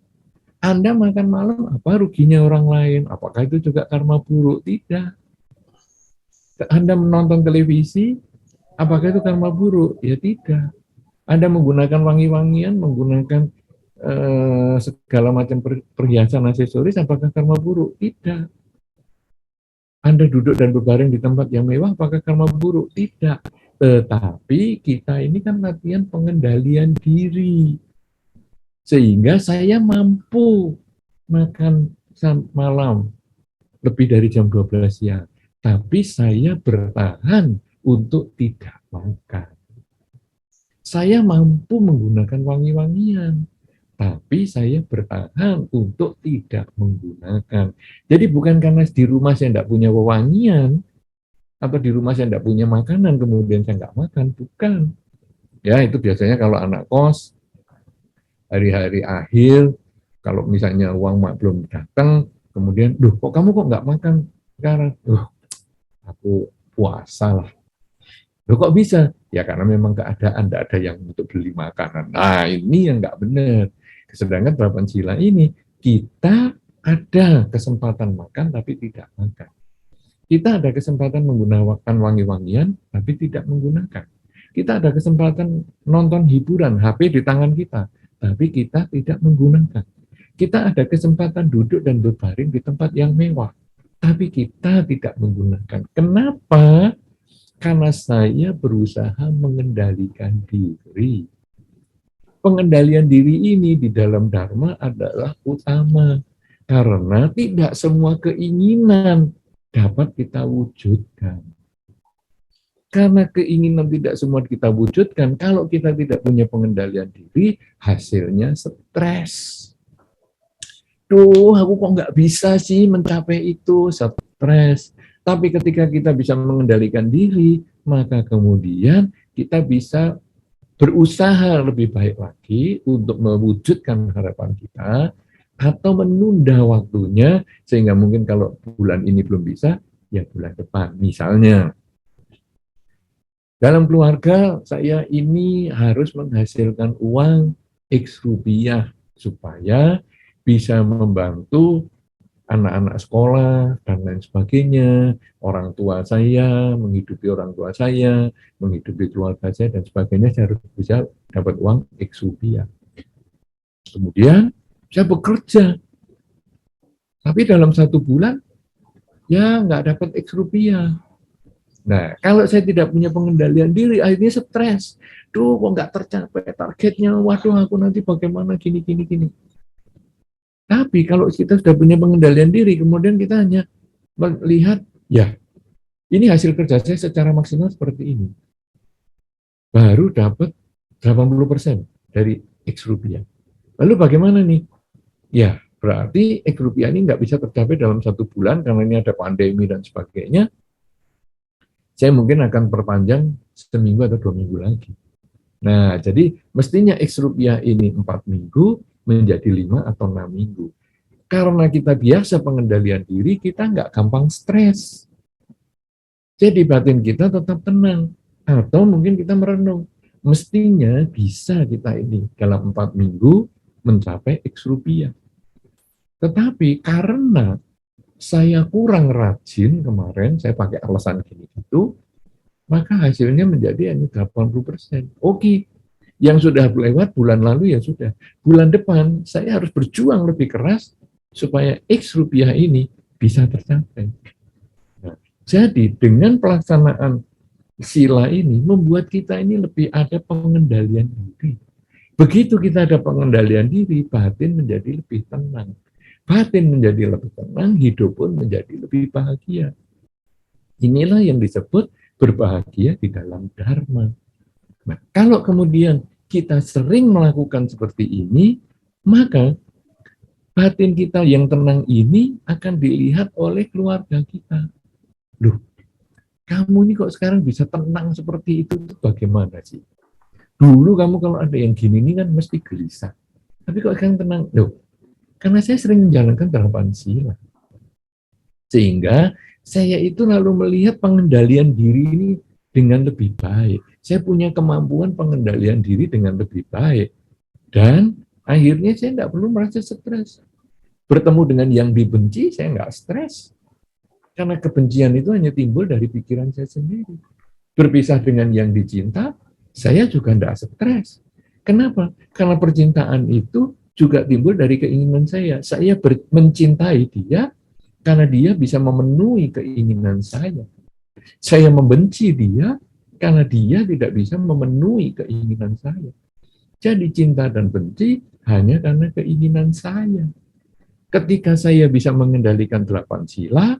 Anda makan malam, apa ruginya orang lain? Apakah itu juga karma buruk? Tidak. Anda menonton televisi, apakah itu karma buruk? Ya tidak. Anda menggunakan wangi-wangian, menggunakan segala macam perhiasan aksesoris, apakah karma buruk? Tidak. Anda duduk dan berbaring di tempat yang mewah, apakah karma buruk? Tidak. Tetapi kita ini kan latihan pengendalian diri. Sehingga saya mampu makan malam lebih dari jam 12 siang. Tapi saya bertahan untuk tidak makan. Saya mampu menggunakan wangi-wangian, tapi saya bertahan untuk tidak menggunakan. Jadi bukan karena di rumah saya tidak punya wewangian, atau di rumah saya tidak punya makanan, kemudian saya nggak makan, bukan. Ya, itu biasanya kalau anak kos, hari-hari akhir, kalau misalnya uang mak belum datang, kemudian, duh kok kamu kok nggak makan sekarang? Aku puasa lah. Loh kok bisa? Ya karena memang keadaan, tidak ada yang untuk beli makanan. Nah ini yang nggak benar. Sedangkan 8 sila ini, kita ada kesempatan makan tapi tidak makan. Kita ada kesempatan menggunakan wangi-wangian tapi tidak menggunakan. Kita ada kesempatan nonton hiburan, HP di tangan kita, tapi kita tidak menggunakan. Kita ada kesempatan duduk dan berbaring di tempat yang mewah, tapi kita tidak menggunakan. Kenapa? Karena saya berusaha mengendalikan diri. Pengendalian diri ini di dalam Dharma adalah utama. Karena tidak semua keinginan dapat kita wujudkan. Karena keinginan tidak semua kita wujudkan, kalau kita tidak punya pengendalian diri, hasilnya stres. Duh, aku kok nggak bisa sih mencapai itu, stres. Tapi ketika kita bisa mengendalikan diri, maka kemudian kita bisa berusaha lebih baik lagi untuk mewujudkan harapan kita, atau menunda waktunya, sehingga mungkin kalau bulan ini belum bisa, ya bulan depan. Misalnya, dalam keluarga saya ini harus menghasilkan uang X rupiah supaya bisa membantu anak-anak sekolah dan lain sebagainya, orang tua saya, menghidupi orang tua saya, menghidupi keluarga saya dan sebagainya, saya harus bisa dapat uang X rupiah. Kemudian saya bekerja, tapi dalam 1 bulan ya nggak dapat X rupiah. Nah, kalau saya tidak punya pengendalian diri, akhirnya stres. Duh, kok nggak tercapai targetnya? Waduh, aku nanti bagaimana gini. Tapi kalau kita sudah punya pengendalian diri, kemudian kita hanya melihat, ya, ini hasil kerja saya secara maksimal seperti ini. Baru dapat 80% dari X rupiah. Lalu bagaimana nih? Ya, berarti X rupiah ini nggak bisa tercapai dalam 1 bulan karena ini ada pandemi dan sebagainya. Saya mungkin akan perpanjang seminggu atau 2 minggu lagi. Nah, jadi mestinya X rupiah ini 4 minggu menjadi 5 atau 6 minggu. Karena kita biasa pengendalian diri, kita nggak gampang stres. Jadi batin kita tetap tenang. Atau mungkin kita merenung. Mestinya bisa kita ini dalam 4 minggu mencapai X rupiah. Tetapi karena saya kurang rajin kemarin, saya pakai alasan gini gitu, maka hasilnya menjadi hanya 80%. Oke, yang sudah lewat bulan lalu ya sudah. Bulan depan saya harus berjuang lebih keras supaya X rupiah ini bisa tercapai. Nah, jadi dengan pelaksanaan sila ini membuat kita ini lebih ada pengendalian diri. Begitu kita ada pengendalian diri, batin menjadi lebih tenang. Batin menjadi lebih tenang, hidup pun menjadi lebih bahagia. Inilah yang disebut berbahagia di dalam Dharma. Nah, kalau kemudian kita sering melakukan seperti ini, maka batin kita yang tenang ini akan dilihat oleh keluarga kita. Loh, kamu ini kok sekarang bisa tenang seperti itu, bagaimana sih? Dulu kamu kalau ada yang gini ini kan mesti gelisah. Tapi kok sekarang tenang? Loh, karena saya sering menjalankan 8 sila. Sehingga saya itu lalu melihat pengendalian diri ini dengan lebih baik. Saya punya kemampuan pengendalian diri dengan lebih baik. Dan akhirnya saya tidak perlu merasa stres. Bertemu dengan yang dibenci, saya nggak stres. Karena kebencian itu hanya timbul dari pikiran saya sendiri. Berpisah dengan yang dicinta, saya juga tidak stres. Kenapa? Karena percintaan itu juga timbul dari keinginan saya. Saya mencintai dia karena dia bisa memenuhi keinginan saya. Saya membenci dia karena dia tidak bisa memenuhi keinginan saya. Jadi cinta dan benci hanya karena keinginan saya. Ketika saya bisa mengendalikan 8 sila,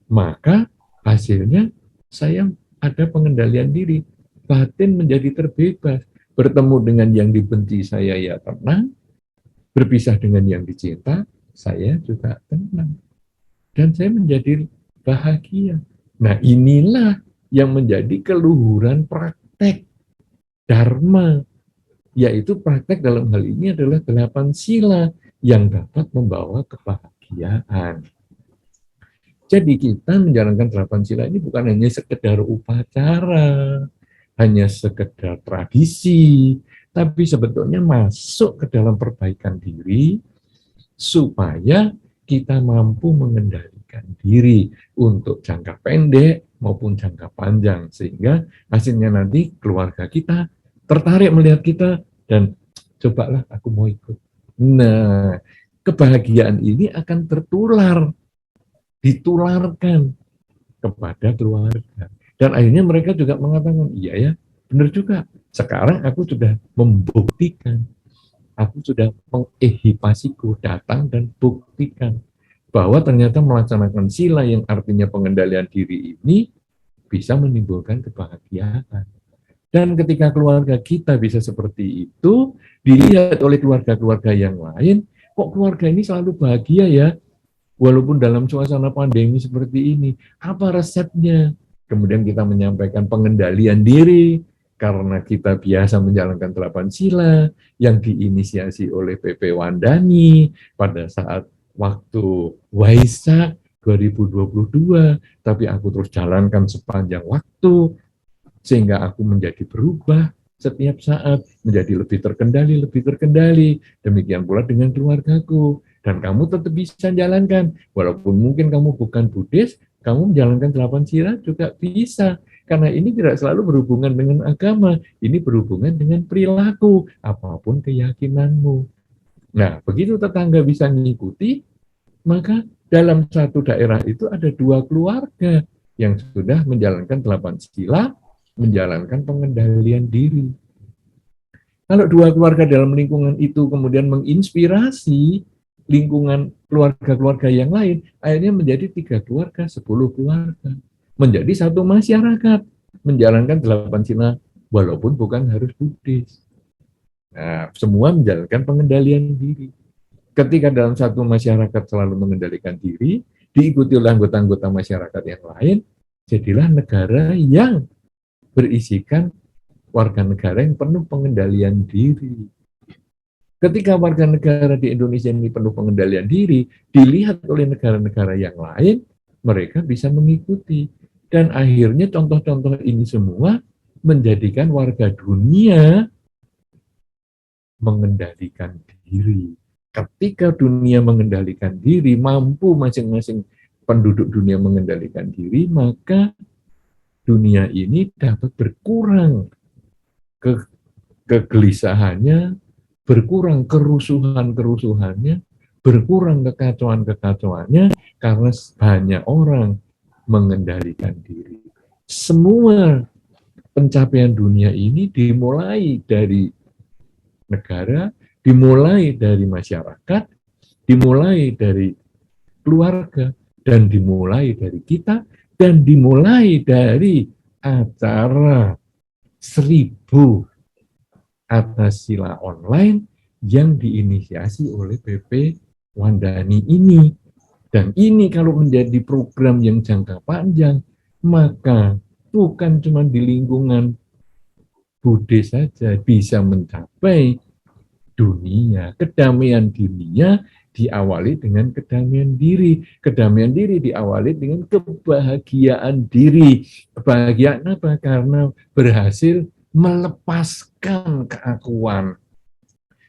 maka hasilnya saya ada pengendalian diri. Batin menjadi terbebas. Bertemu dengan yang dibenci saya ya tenang, berpisah dengan yang dicinta, saya juga tenang. Dan saya menjadi bahagia. Nah, inilah yang menjadi keluhuran praktek Dharma, yaitu praktek dalam hal ini adalah 8 sila yang dapat membawa kebahagiaan. Jadi kita menjalankan 8 sila ini bukan hanya sekedar upacara, hanya sekedar tradisi, tapi sebetulnya masuk ke dalam perbaikan diri supaya kita mampu mengendalikan diri untuk jangka pendek maupun jangka panjang, sehingga hasilnya nanti keluarga kita tertarik melihat kita dan cobalah aku mau ikut. Nah, kebahagiaan ini akan ditularkan kepada keluarga. Dan akhirnya mereka juga mengatakan, iya ya, benar juga. Sekarang aku sudah membuktikan, aku sudah mengehipasiku, datang dan buktikan bahwa ternyata melaksanakan sila yang artinya pengendalian diri ini bisa menimbulkan kebahagiaan. Dan ketika keluarga kita bisa seperti itu, dilihat oleh keluarga-keluarga yang lain, kok keluarga ini selalu bahagia ya, walaupun dalam suasana pandemi seperti ini. Apa resepnya? Kemudian kita menyampaikan pengendalian diri, karena kita biasa menjalankan 8 sila yang diinisiasi oleh PP Wandani pada saat waktu Waisak 2022, tapi aku terus jalankan sepanjang waktu, sehingga aku menjadi berubah, setiap saat, menjadi lebih terkendali. Demikian pula dengan keluargaku. Dan kamu tetap bisa jalankan. Walaupun mungkin kamu bukan Buddhis, kamu menjalankan 8 sila juga bisa. Karena ini tidak selalu berhubungan dengan agama, ini berhubungan dengan perilaku, apapun keyakinanmu. Nah, begitu tetangga bisa mengikuti, maka dalam satu daerah itu ada 2 keluarga yang sudah menjalankan 8 sila, menjalankan pengendalian diri. Kalau 2 keluarga dalam lingkungan itu kemudian menginspirasi lingkungan keluarga-keluarga yang lain, akhirnya menjadi 3 keluarga, 10 keluarga. Menjadi satu masyarakat, menjalankan 8 sila, walaupun bukan harus Buddhis. Nah, semua menjalankan pengendalian diri. Ketika dalam satu masyarakat selalu mengendalikan diri, diikuti oleh anggota-anggota masyarakat yang lain, jadilah negara yang berisikan warga negara yang penuh pengendalian diri. Ketika warga negara di Indonesia ini penuh pengendalian diri, dilihat oleh negara-negara yang lain, mereka bisa mengikuti. Dan akhirnya contoh-contoh ini semua menjadikan warga dunia mengendalikan diri. Ketika dunia mengendalikan diri, mampu masing-masing penduduk dunia mengendalikan diri, maka dunia ini dapat berkurang kegelisahannya, berkurang kerusuhan-kerusuhannya, berkurang kekacauan-kekacauannya, karena banyak orang mengendalikan diri. Semua pencapaian dunia ini dimulai dari negara, dimulai dari masyarakat, dimulai dari keluarga, dan dimulai dari kita, dan dimulai dari acara 1000 atas sila online yang diinisiasi oleh PP Wandani ini. Dan ini kalau menjadi program yang jangka panjang, maka bukan cuma di lingkungan Buddhis saja bisa mencapai dunia. Kedamaian dunia diawali dengan kedamaian diri. Kedamaian diri diawali dengan kebahagiaan diri. Kebahagiaan apa? Karena berhasil melepaskan keakuan,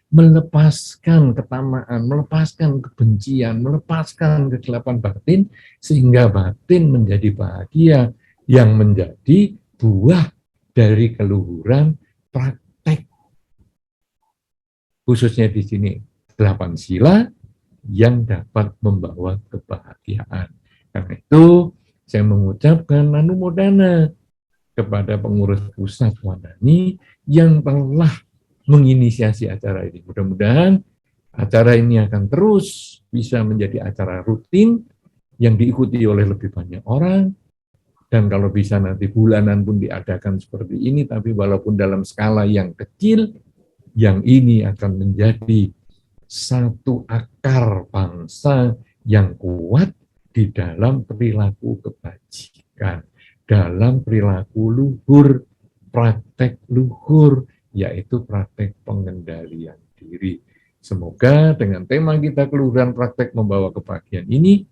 melepaskan ketamaan, melepaskan kebencian, melepaskan kegelapan batin, sehingga batin menjadi bahagia, yang menjadi buah dari keluhuran praktek. Khususnya di sini 8 sila yang dapat membawa kebahagiaan. Karena itu saya mengucapkan anumodana kepada pengurus pusat Wandani yang telah menginisiasi acara ini. Mudah-mudahan acara ini akan terus bisa menjadi acara rutin yang diikuti oleh lebih banyak orang, dan kalau bisa nanti bulanan pun diadakan seperti ini, tapi walaupun dalam skala yang kecil, yang ini akan menjadi satu akar bangsa yang kuat di dalam perilaku kebajikan, dalam perilaku luhur, praktek luhur, yaitu praktek pengendalian diri. Semoga dengan tema kita keluhuran praktek membawa kebahagiaan ini,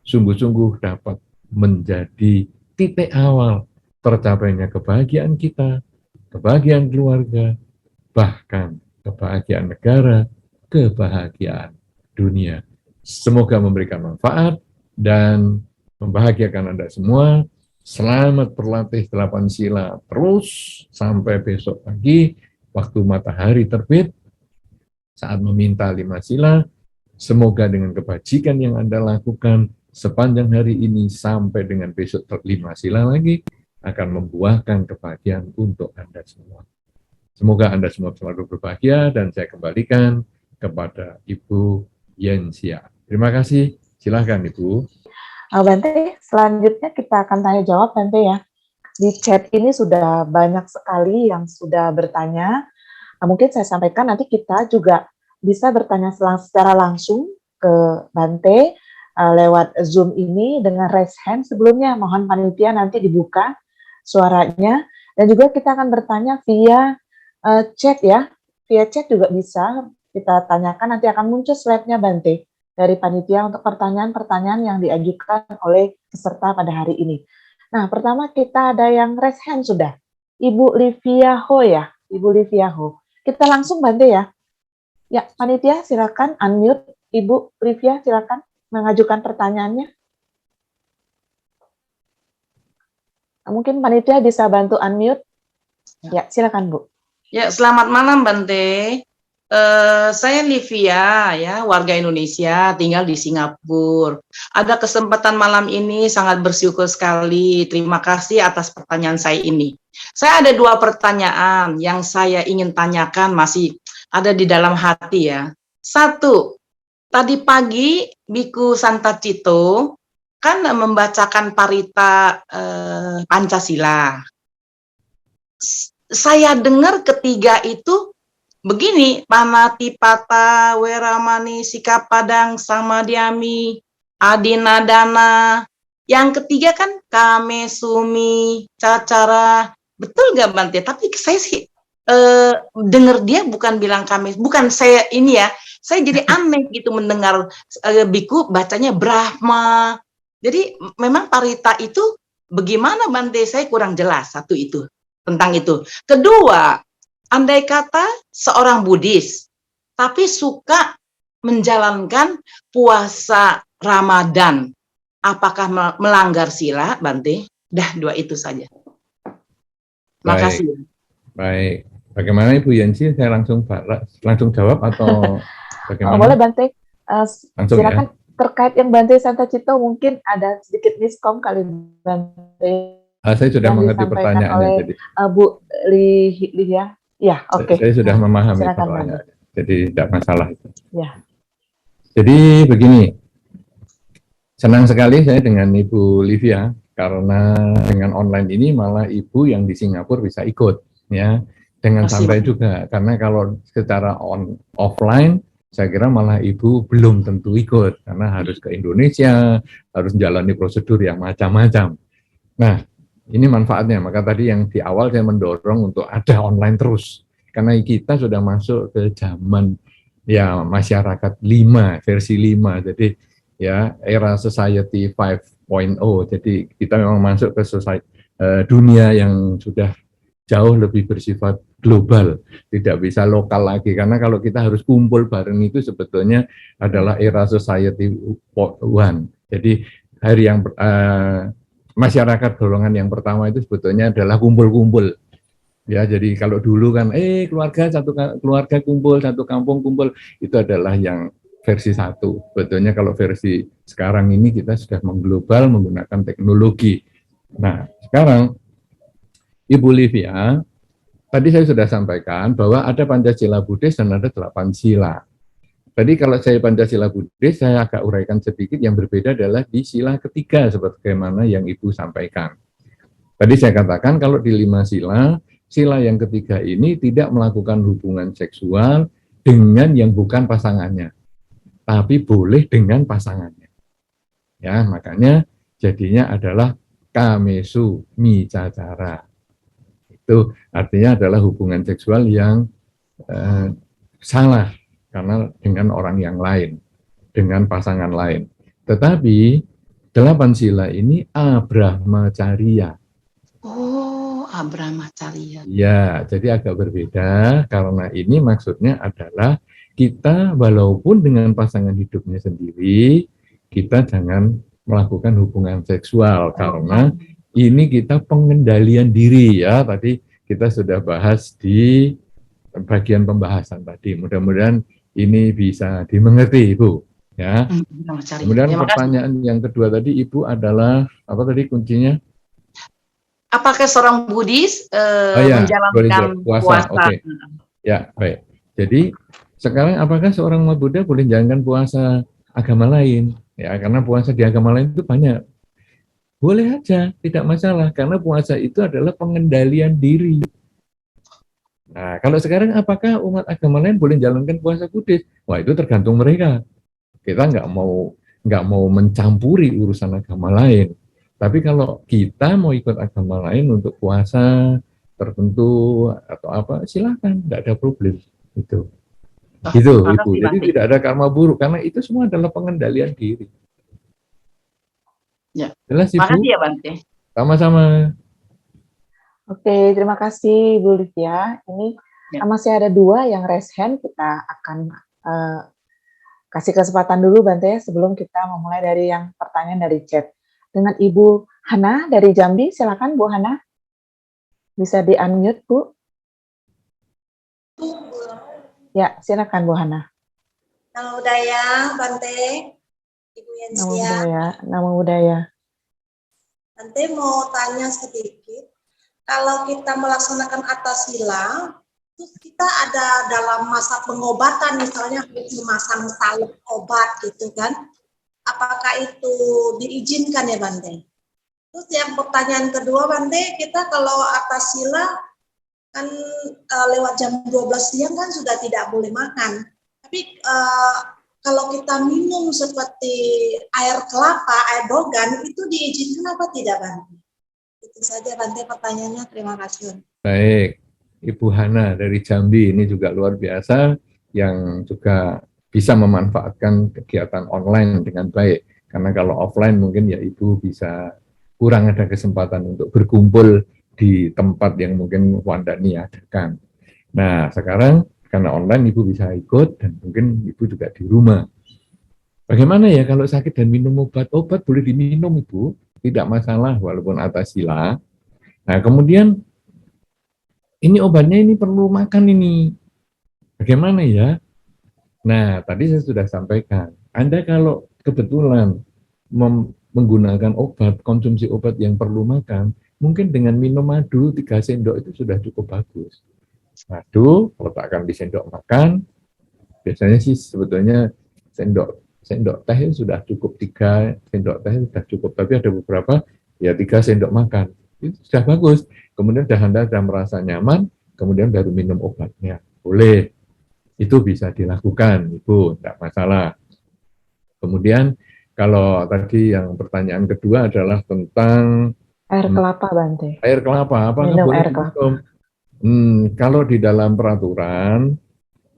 sungguh-sungguh dapat menjadi titik awal tercapainya kebahagiaan kita, kebahagiaan keluarga, bahkan kebahagiaan negara, kebahagiaan dunia. Semoga memberikan manfaat dan membahagiakan Anda semua. Selamat berlatih 8 sila terus sampai besok pagi, waktu matahari terbit, saat meminta 5 sila. Semoga dengan kebajikan yang Anda lakukan sepanjang hari ini sampai dengan besok 5 sila lagi, akan membuahkan kebahagiaan untuk Anda semua. Semoga Anda semua selalu berbahagia, dan saya kembalikan kepada Ibu Yensia. Terima kasih, silakan Ibu. Bante, selanjutnya kita akan tanya jawab, Bante ya. Di chat ini sudah banyak sekali yang sudah bertanya. Mungkin saya sampaikan nanti kita juga bisa bertanya secara langsung ke Bante lewat Zoom ini dengan raise hand. Sebelumnya mohon panitia nanti dibuka suaranya, dan juga kita akan bertanya via chat ya, via chat juga bisa kita tanyakan, nanti akan muncul slide-nya Bante dari panitia untuk pertanyaan-pertanyaan yang diajukan oleh peserta pada hari ini. Nah, pertama kita ada yang raise hand sudah, Ibu Livia Ho ya, Ibu Liviahu. Kita langsung Bante ya. Ya, panitia silakan unmute. Ibu Livia silakan mengajukan pertanyaannya. Mungkin panitia bisa bantu unmute. Ya, silakan Bu. Ya, selamat malam Bante. Saya Livia ya, warga Indonesia, tinggal di Singapura. Ada kesempatan malam ini, sangat bersyukur sekali. Terima kasih atas pertanyaan saya ini. Saya ada 2 pertanyaan yang saya ingin tanyakan, masih ada di dalam hati ya. 1, tadi pagi Biku Santacito kan membacakan parita Pancasila. Saya dengar ketiga itu begini, Panati Pata, Weramani, Sikap Padang, Samadiami, Adinadana. Yang ketiga kan Kame, Sumi, Cacara. Betul nggak Bante? Tapi saya sih dengar dia bukan bilang Kame, bukan saya ini ya. Saya jadi aneh gitu mendengar Biku bacanya Brahma. Jadi memang parita itu bagaimana Bante? Saya kurang jelas satu itu tentang itu. Kedua, andai kata seorang Buddhis, tapi suka menjalankan puasa Ramadan, apakah melanggar sila, Bante? Dah 2 itu saja. Makasih. Baik. Bagaimana Ibu Yansi? Saya langsung jawab atau bagaimana? Boleh Bante. Langsung Silakan ya. Terkait yang Bante Santacito mungkin ada sedikit miskom kali Bante. Saya sudah mengerti pertanyaannya. Oleh jadi Bu Livia. Ya, oke. Saya sudah memahami Silakan, pertanyaannya. Jadi tidak masalah itu. Ya. Jadi begini, senang sekali saya dengan Ibu Livia karena dengan online ini malah Ibu yang di Singapura bisa ikut, ya, dengan santai juga. Karena kalau secara offline, saya kira malah Ibu belum tentu ikut karena harus ke Indonesia, harus menjalani prosedur yang macam-macam. Nah, ini manfaatnya. Maka tadi yang di awal saya mendorong untuk ada online terus. Karena kita sudah masuk ke zaman ya masyarakat 5, versi 5. Jadi ya era society 5.0. Jadi kita memang masuk ke dunia yang sudah jauh lebih bersifat global, tidak bisa lokal lagi. Karena kalau kita harus kumpul bareng itu sebetulnya adalah era society 1. Jadi hari yang masyarakat golongan yang pertama itu sebetulnya adalah kumpul-kumpul. Ya, jadi kalau dulu kan keluarga kumpul, satu kampung kumpul, itu adalah yang versi 1. Sebetulnya kalau versi sekarang ini kita sudah mengglobal menggunakan teknologi. Nah, sekarang Ibu Livia, tadi saya sudah sampaikan bahwa ada Pancasila Buddhis dan ada 8 sila. Tadi kalau saya Pancasila Buddhis, saya agak uraikan sedikit, yang berbeda adalah di sila ketiga, sebagaimana yang Ibu sampaikan. Tadi saya katakan kalau di 5 sila, sila yang ketiga ini tidak melakukan hubungan seksual dengan yang bukan pasangannya, tapi boleh dengan pasangannya. Ya, makanya jadinya adalah kamesu micacara. Itu artinya adalah hubungan seksual yang salah, karena dengan orang yang lain, dengan pasangan lain. Tetapi 8 sila ini abrahmacariya. Oh, abrahmacariya. Ya, jadi agak berbeda karena ini maksudnya adalah kita walaupun dengan pasangan hidupnya sendiri, kita jangan melakukan hubungan seksual karena ini kita pengendalian diri ya. Tadi kita sudah bahas di bagian pembahasan tadi. Mudah-mudahan ini bisa dimengerti, Ibu. Ya. Kemudian pertanyaan yang kedua tadi, Ibu, adalah apa tadi kuncinya? Apakah seorang Buddhis menjalankan puasa? Oke. Ya, baik. Jadi sekarang apakah seorang Buddha boleh menjalankan puasa agama lain? Ya, karena puasa di agama lain itu banyak. Boleh aja, tidak masalah. Karena puasa itu adalah pengendalian diri. Nah, kalau sekarang apakah umat agama lain boleh menjalankan puasa Buddhis? Wah, itu tergantung mereka. Kita nggak mau mencampuri urusan agama lain. Tapi kalau kita mau ikut agama lain untuk puasa tertentu atau apa, silakan, nggak ada problem. Itu, Ibu. Jadi tidak ada karma buruk karena itu semua adalah pengendalian diri. Ya. Jelas, Ibu? Makasih ya, Bante. Sama-sama. Oke, terima kasih Bu Livia. Ini Ya. masih ada 2 yang raise hand, kita akan kasih kesempatan dulu Bante sebelum kita memulai dari yang pertanyaan dari chat. Dengan Ibu Hana dari Jambi, silakan Bu Hana. Bisa di-unmute, Bu. Ya, silakan Bu Hana. Namo Buddhaya, Bante, Ibu Namo Yensia. Buddhaya, Namo Buddhaya. Bante mau tanya sedikit, kalau kita melaksanakan atasila, terus kita ada dalam masa pengobatan, misalnya memasang salep obat gitu kan, apakah itu diizinkan ya Bante? Terus yang pertanyaan kedua Bante, kita kalau atasila kan lewat jam 12 siang kan sudah tidak boleh makan. Tapi kalau kita minum seperti air kelapa, air dogan, itu diizinkan apa tidak Bante? Itu saja Bante pertanyaannya, terima kasih. Baik, Ibu Hana dari Jambi ini juga luar biasa yang juga bisa memanfaatkan kegiatan online dengan baik. Karena kalau offline mungkin ya Ibu bisa kurang ada kesempatan untuk berkumpul di tempat yang mungkin Wanda niadakan. Nah, sekarang karena online Ibu bisa ikut dan mungkin Ibu juga di rumah. Bagaimana ya kalau sakit dan minum obat? Obat boleh diminum Ibu, tidak masalah walaupun atasila. Nah, kemudian ini obatnya ini perlu makan ini. Bagaimana ya? Nah, tadi saya sudah sampaikan. Anda kalau kebetulan menggunakan obat, konsumsi obat yang perlu makan, mungkin dengan minum madu 3 sendok itu sudah cukup bagus. Madu, letakkan di sendok makan, biasanya sih sebetulnya sendok teh itu sudah cukup, 3 sendok teh sudah cukup, tapi ada beberapa ya 3 sendok makan, itu sudah bagus. Kemudian Anda sudah merasa nyaman, kemudian baru minum obatnya. Boleh, itu bisa dilakukan, Ibu, tidak masalah. Kemudian kalau tadi yang pertanyaan kedua adalah tentang Air kelapa Bante. air kelapa, apakah Minum boleh air kelapa. diminum? Kalau di dalam peraturan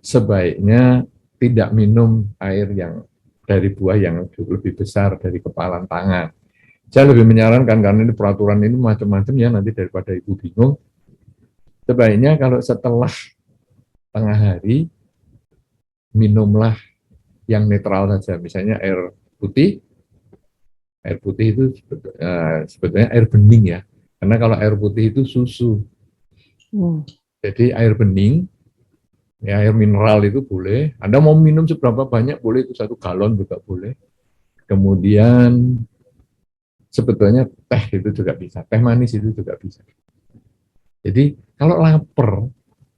sebaiknya tidak minum air yang dari buah yang lebih besar dari kepalan tangan. Saya lebih menyarankan karena ini peraturan ini macam-macam ya, nanti daripada Ibu bingung. Sebaiknya kalau setelah tengah hari minumlah yang netral saja, misalnya air putih. Air putih itu sebetulnya air bening ya, karena kalau air putih itu susu. Jadi air bening, ya air mineral itu boleh. Anda mau minum seberapa banyak boleh, itu 1 galon juga boleh. Kemudian sebetulnya teh itu juga bisa, teh manis itu juga bisa. Jadi kalau lapar,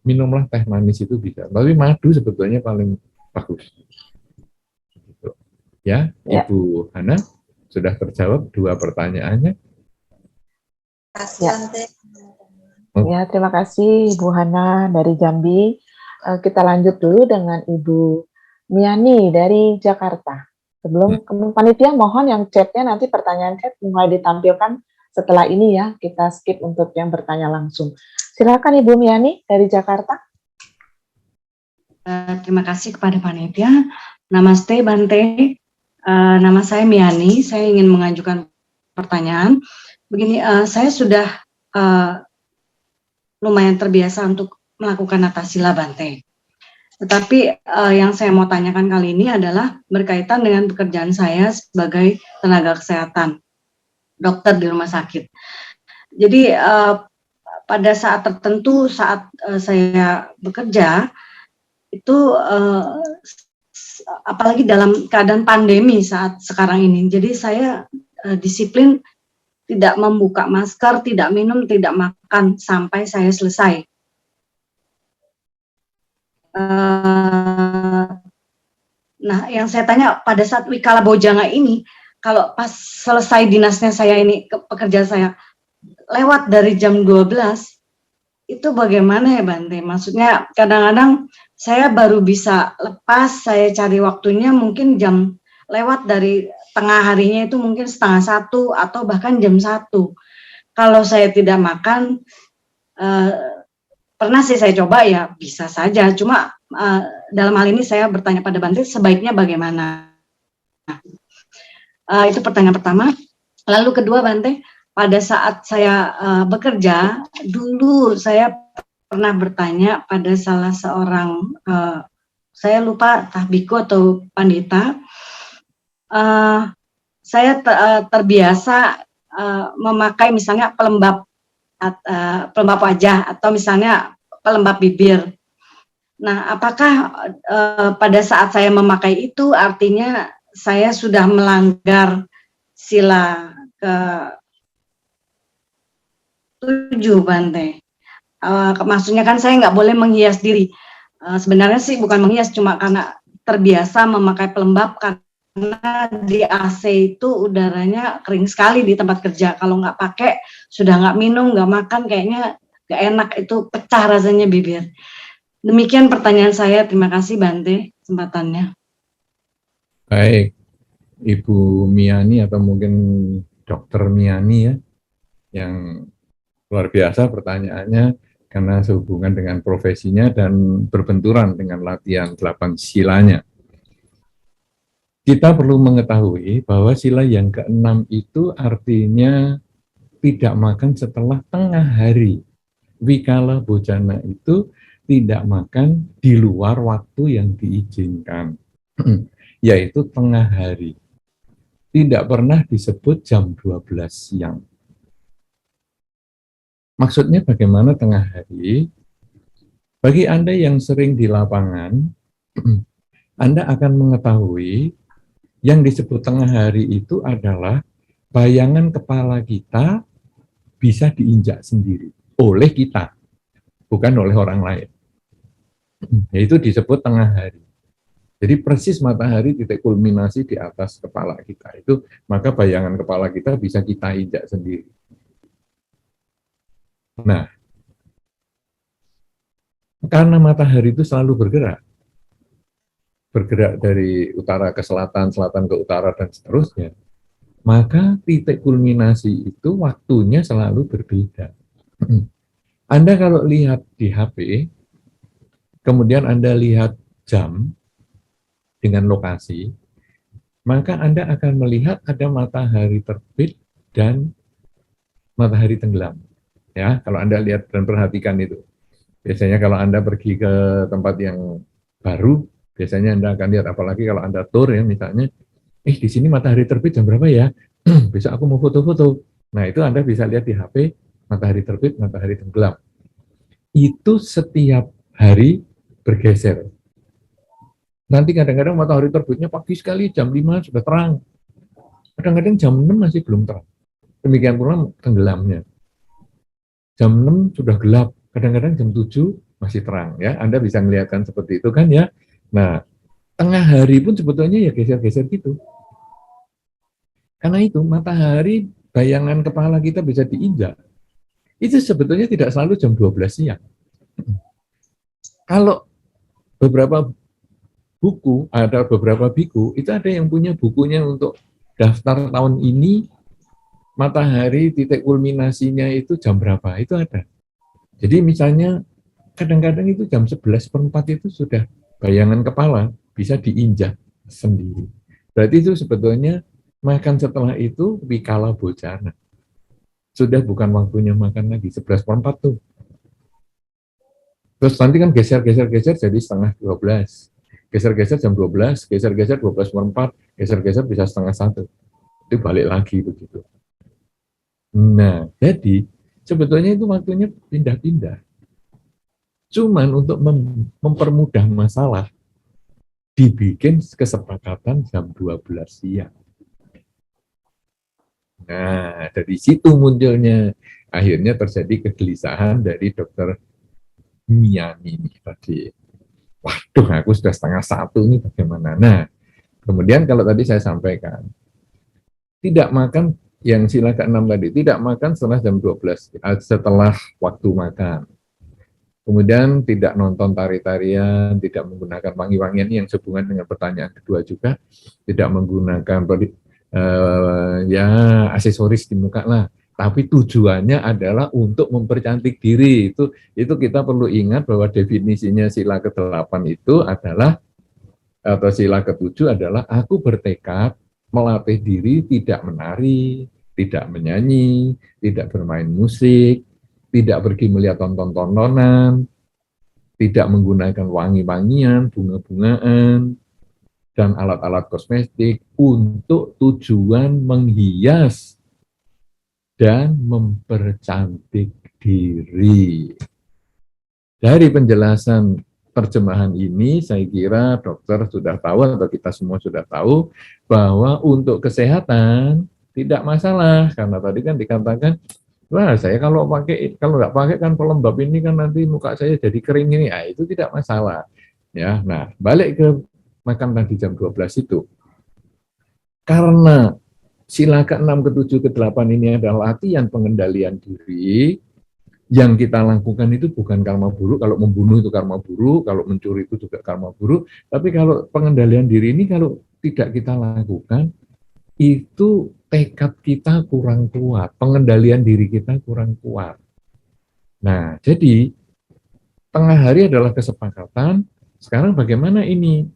minumlah teh manis itu bisa. Tapi madu sebetulnya paling bagus. Gitu. Ya, Ibu Hana, sudah terjawab 2 pertanyaannya. Terima kasih Bante. Ya, terima kasih Ibu Hana dari Jambi. Kita lanjut dulu dengan Ibu Miani dari Jakarta. Sebelum panitia mohon yang chatnya nanti pertanyaan chat mulai ditampilkan setelah ini ya, kita skip untuk yang bertanya langsung. Silakan Ibu Miani dari Jakarta. Terima kasih kepada panitia. Namaste Bante. Nama saya Miani. Saya ingin mengajukan pertanyaan. Begini, saya sudah lumayan terbiasa untuk melakukan atasila Bante. Tetapi yang saya mau tanyakan kali ini adalah berkaitan dengan pekerjaan saya sebagai tenaga kesehatan, dokter di rumah sakit. Jadi pada saat tertentu, saat saya bekerja, itu apalagi dalam keadaan pandemi saat sekarang ini, jadi saya disiplin tidak membuka masker, tidak minum, tidak makan sampai saya selesai. Nah, yang saya tanya pada saat Wikala Bojanga ini, kalau pas selesai dinasnya saya ini, pekerjaan saya lewat dari jam 12, itu bagaimana ya Bante? Maksudnya kadang-kadang saya baru bisa lepas, saya cari waktunya mungkin jam lewat dari tengah harinya itu mungkin 12:30 atau bahkan jam 1. Kalau saya tidak makan, pernah sih saya coba ya bisa saja, cuma dalam hal ini saya bertanya pada Bante sebaiknya bagaimana. Itu pertanyaan pertama. Lalu kedua Bante, pada saat saya bekerja, dulu saya pernah bertanya pada salah seorang, saya lupa entah biku atau pandita, saya terbiasa memakai misalnya pelembab wajah atau misalnya pelembab bibir. Nah, apakah pada saat saya memakai itu artinya saya sudah melanggar sila ke-7, Bante? Maksudnya kan saya nggak boleh menghias diri. Sebenarnya sih bukan menghias, cuma karena terbiasa memakai pelembab karena di AC itu udaranya kering sekali di tempat kerja. Kalau nggak pakai, sudah nggak minum, nggak makan, kayaknya nggak enak, itu pecah rasanya bibir. Demikian pertanyaan saya. Terima kasih Bante kesempatannya. Baik, Ibu Miani atau mungkin Dokter Miani ya, yang luar biasa pertanyaannya karena sehubungan dengan profesinya dan berbenturan dengan latihan 8 silanya. Kita perlu mengetahui bahwa sila yang ke-6 itu artinya tidak makan setelah tengah hari. Wikala bojana itu tidak makan di luar waktu yang diizinkan, yaitu tengah hari. Tidak pernah disebut jam 12 siang. Maksudnya bagaimana tengah hari? Bagi Anda yang sering di lapangan, Anda akan mengetahui yang disebut tengah hari itu adalah bayangan kepala kita bisa diinjak sendiri oleh kita, bukan oleh orang lain. Yaitu disebut tengah hari. Jadi persis matahari titik kulminasi di atas kepala kita. Itu maka bayangan kepala kita bisa kita injak sendiri. Nah, karena matahari itu selalu bergerak dari utara ke selatan, selatan ke utara, dan seterusnya, maka titik kulminasi itu waktunya selalu berbeda. Anda kalau lihat di HP, kemudian Anda lihat jam dengan lokasi, maka Anda akan melihat ada matahari terbit dan matahari tenggelam. Ya, kalau Anda lihat dan perhatikan itu. Biasanya kalau Anda pergi ke tempat yang baru, biasanya Anda akan lihat, apalagi kalau Anda tour ya misalnya, di sini matahari terbit jam berapa ya? Besok aku mau foto-foto. Nah, itu Anda bisa lihat di HP, matahari terbit, matahari tenggelam. Itu setiap hari bergeser. Nanti kadang-kadang matahari terbitnya pagi sekali, jam 5 sudah terang. Kadang-kadang jam 6 masih belum terang. Demikian pula tenggelamnya. Jam 6 sudah gelap, kadang-kadang jam 7 masih terang. Ya, Anda bisa melihatkan seperti itu kan ya. Nah, tengah hari pun sebetulnya ya geser-geser gitu. Karena itu matahari, bayangan kepala kita bisa diinjak. Itu sebetulnya tidak selalu jam 12 siang. Kalau beberapa buku, ada beberapa biku, itu ada yang punya bukunya untuk daftar tahun ini, matahari titik kulminasinya itu jam berapa, itu ada. Jadi misalnya kadang-kadang itu jam 11:04 itu sudah bayangan kepala bisa diinjak sendiri. Berarti itu sebetulnya makan setelah itu wikala bojana. Sudah bukan waktunya makan lagi, 11:04 tuh. Terus nanti kan geser-geser jadi setengah 12. Geser-geser jam 12, geser-geser 12:04, geser-geser bisa setengah 1. Itu balik lagi begitu. Nah, jadi sebetulnya itu waktunya pindah-pindah. Cuman untuk mempermudah masalah, dibikin kesepakatan jam 12 siang. Nah, dari situ munculnya, akhirnya terjadi kegelisahan dari Dokter Miani ini tadi. Waduh, aku sudah 12:30 ini bagaimana? Nah, kemudian kalau tadi saya sampaikan, tidak makan yang sila ke-6 tadi, tidak makan setelah jam 12, setelah waktu makan. Kemudian tidak nonton tari-tarian, tidak menggunakan wangi-wangian yang sehubungan dengan pertanyaan kedua juga, tidak menggunakan aksesoris di muka lah. Tapi tujuannya adalah untuk mempercantik diri. Itu kita perlu ingat bahwa definisinya sila ke-8 itu adalah, atau sila ke-7 adalah aku bertekad melatih diri tidak menari, tidak menyanyi, tidak bermain musik, tidak pergi melihat tonton-tontonan, tidak menggunakan wangi-wangian, bunga-bungaan, dan alat-alat kosmetik untuk tujuan menghias dan mempercantik diri. Dari penjelasan terjemahan ini, saya kira dokter sudah tahu atau kita semua sudah tahu bahwa untuk kesehatan tidak masalah, karena tadi kan dikatakan, wah saya kalau nggak pakai kan pelembab ini kan nanti muka saya jadi kering ini, itu tidak masalah. Ya, nah balik ke makan tadi jam 12 itu, karena sila ke-6, ke-7, ke-8 ini adalah latihan pengendalian diri. Yang kita lakukan itu bukan karma buruk, kalau membunuh itu karma buruk, kalau mencuri itu juga karma buruk, tapi kalau pengendalian diri ini kalau tidak kita lakukan, itu tekad kita kurang kuat, pengendalian diri kita kurang kuat. Nah, jadi tengah hari adalah kesepakatan, sekarang bagaimana ini?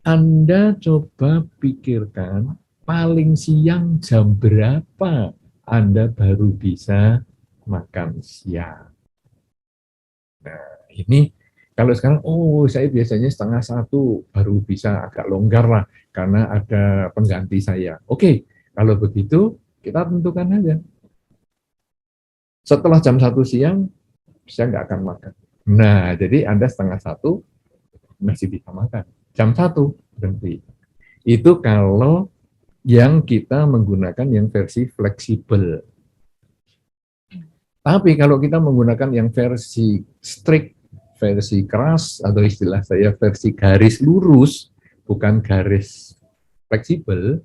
Anda coba pikirkan paling siang jam berapa Anda baru bisa makan siang. Nah, ini kalau sekarang, saya biasanya 12:30 baru bisa agak longgar lah, karena ada pengganti saya. Oke, kalau begitu, kita tentukan aja. Setelah jam 1 siang, saya nggak akan makan. Nah, jadi Anda 12:30 masih bisa makan. Jam 1 berhenti. Itu kalau yang kita menggunakan yang versi fleksibel. Tapi kalau kita menggunakan yang versi strict, versi keras, atau istilah saya versi garis lurus, bukan garis fleksibel,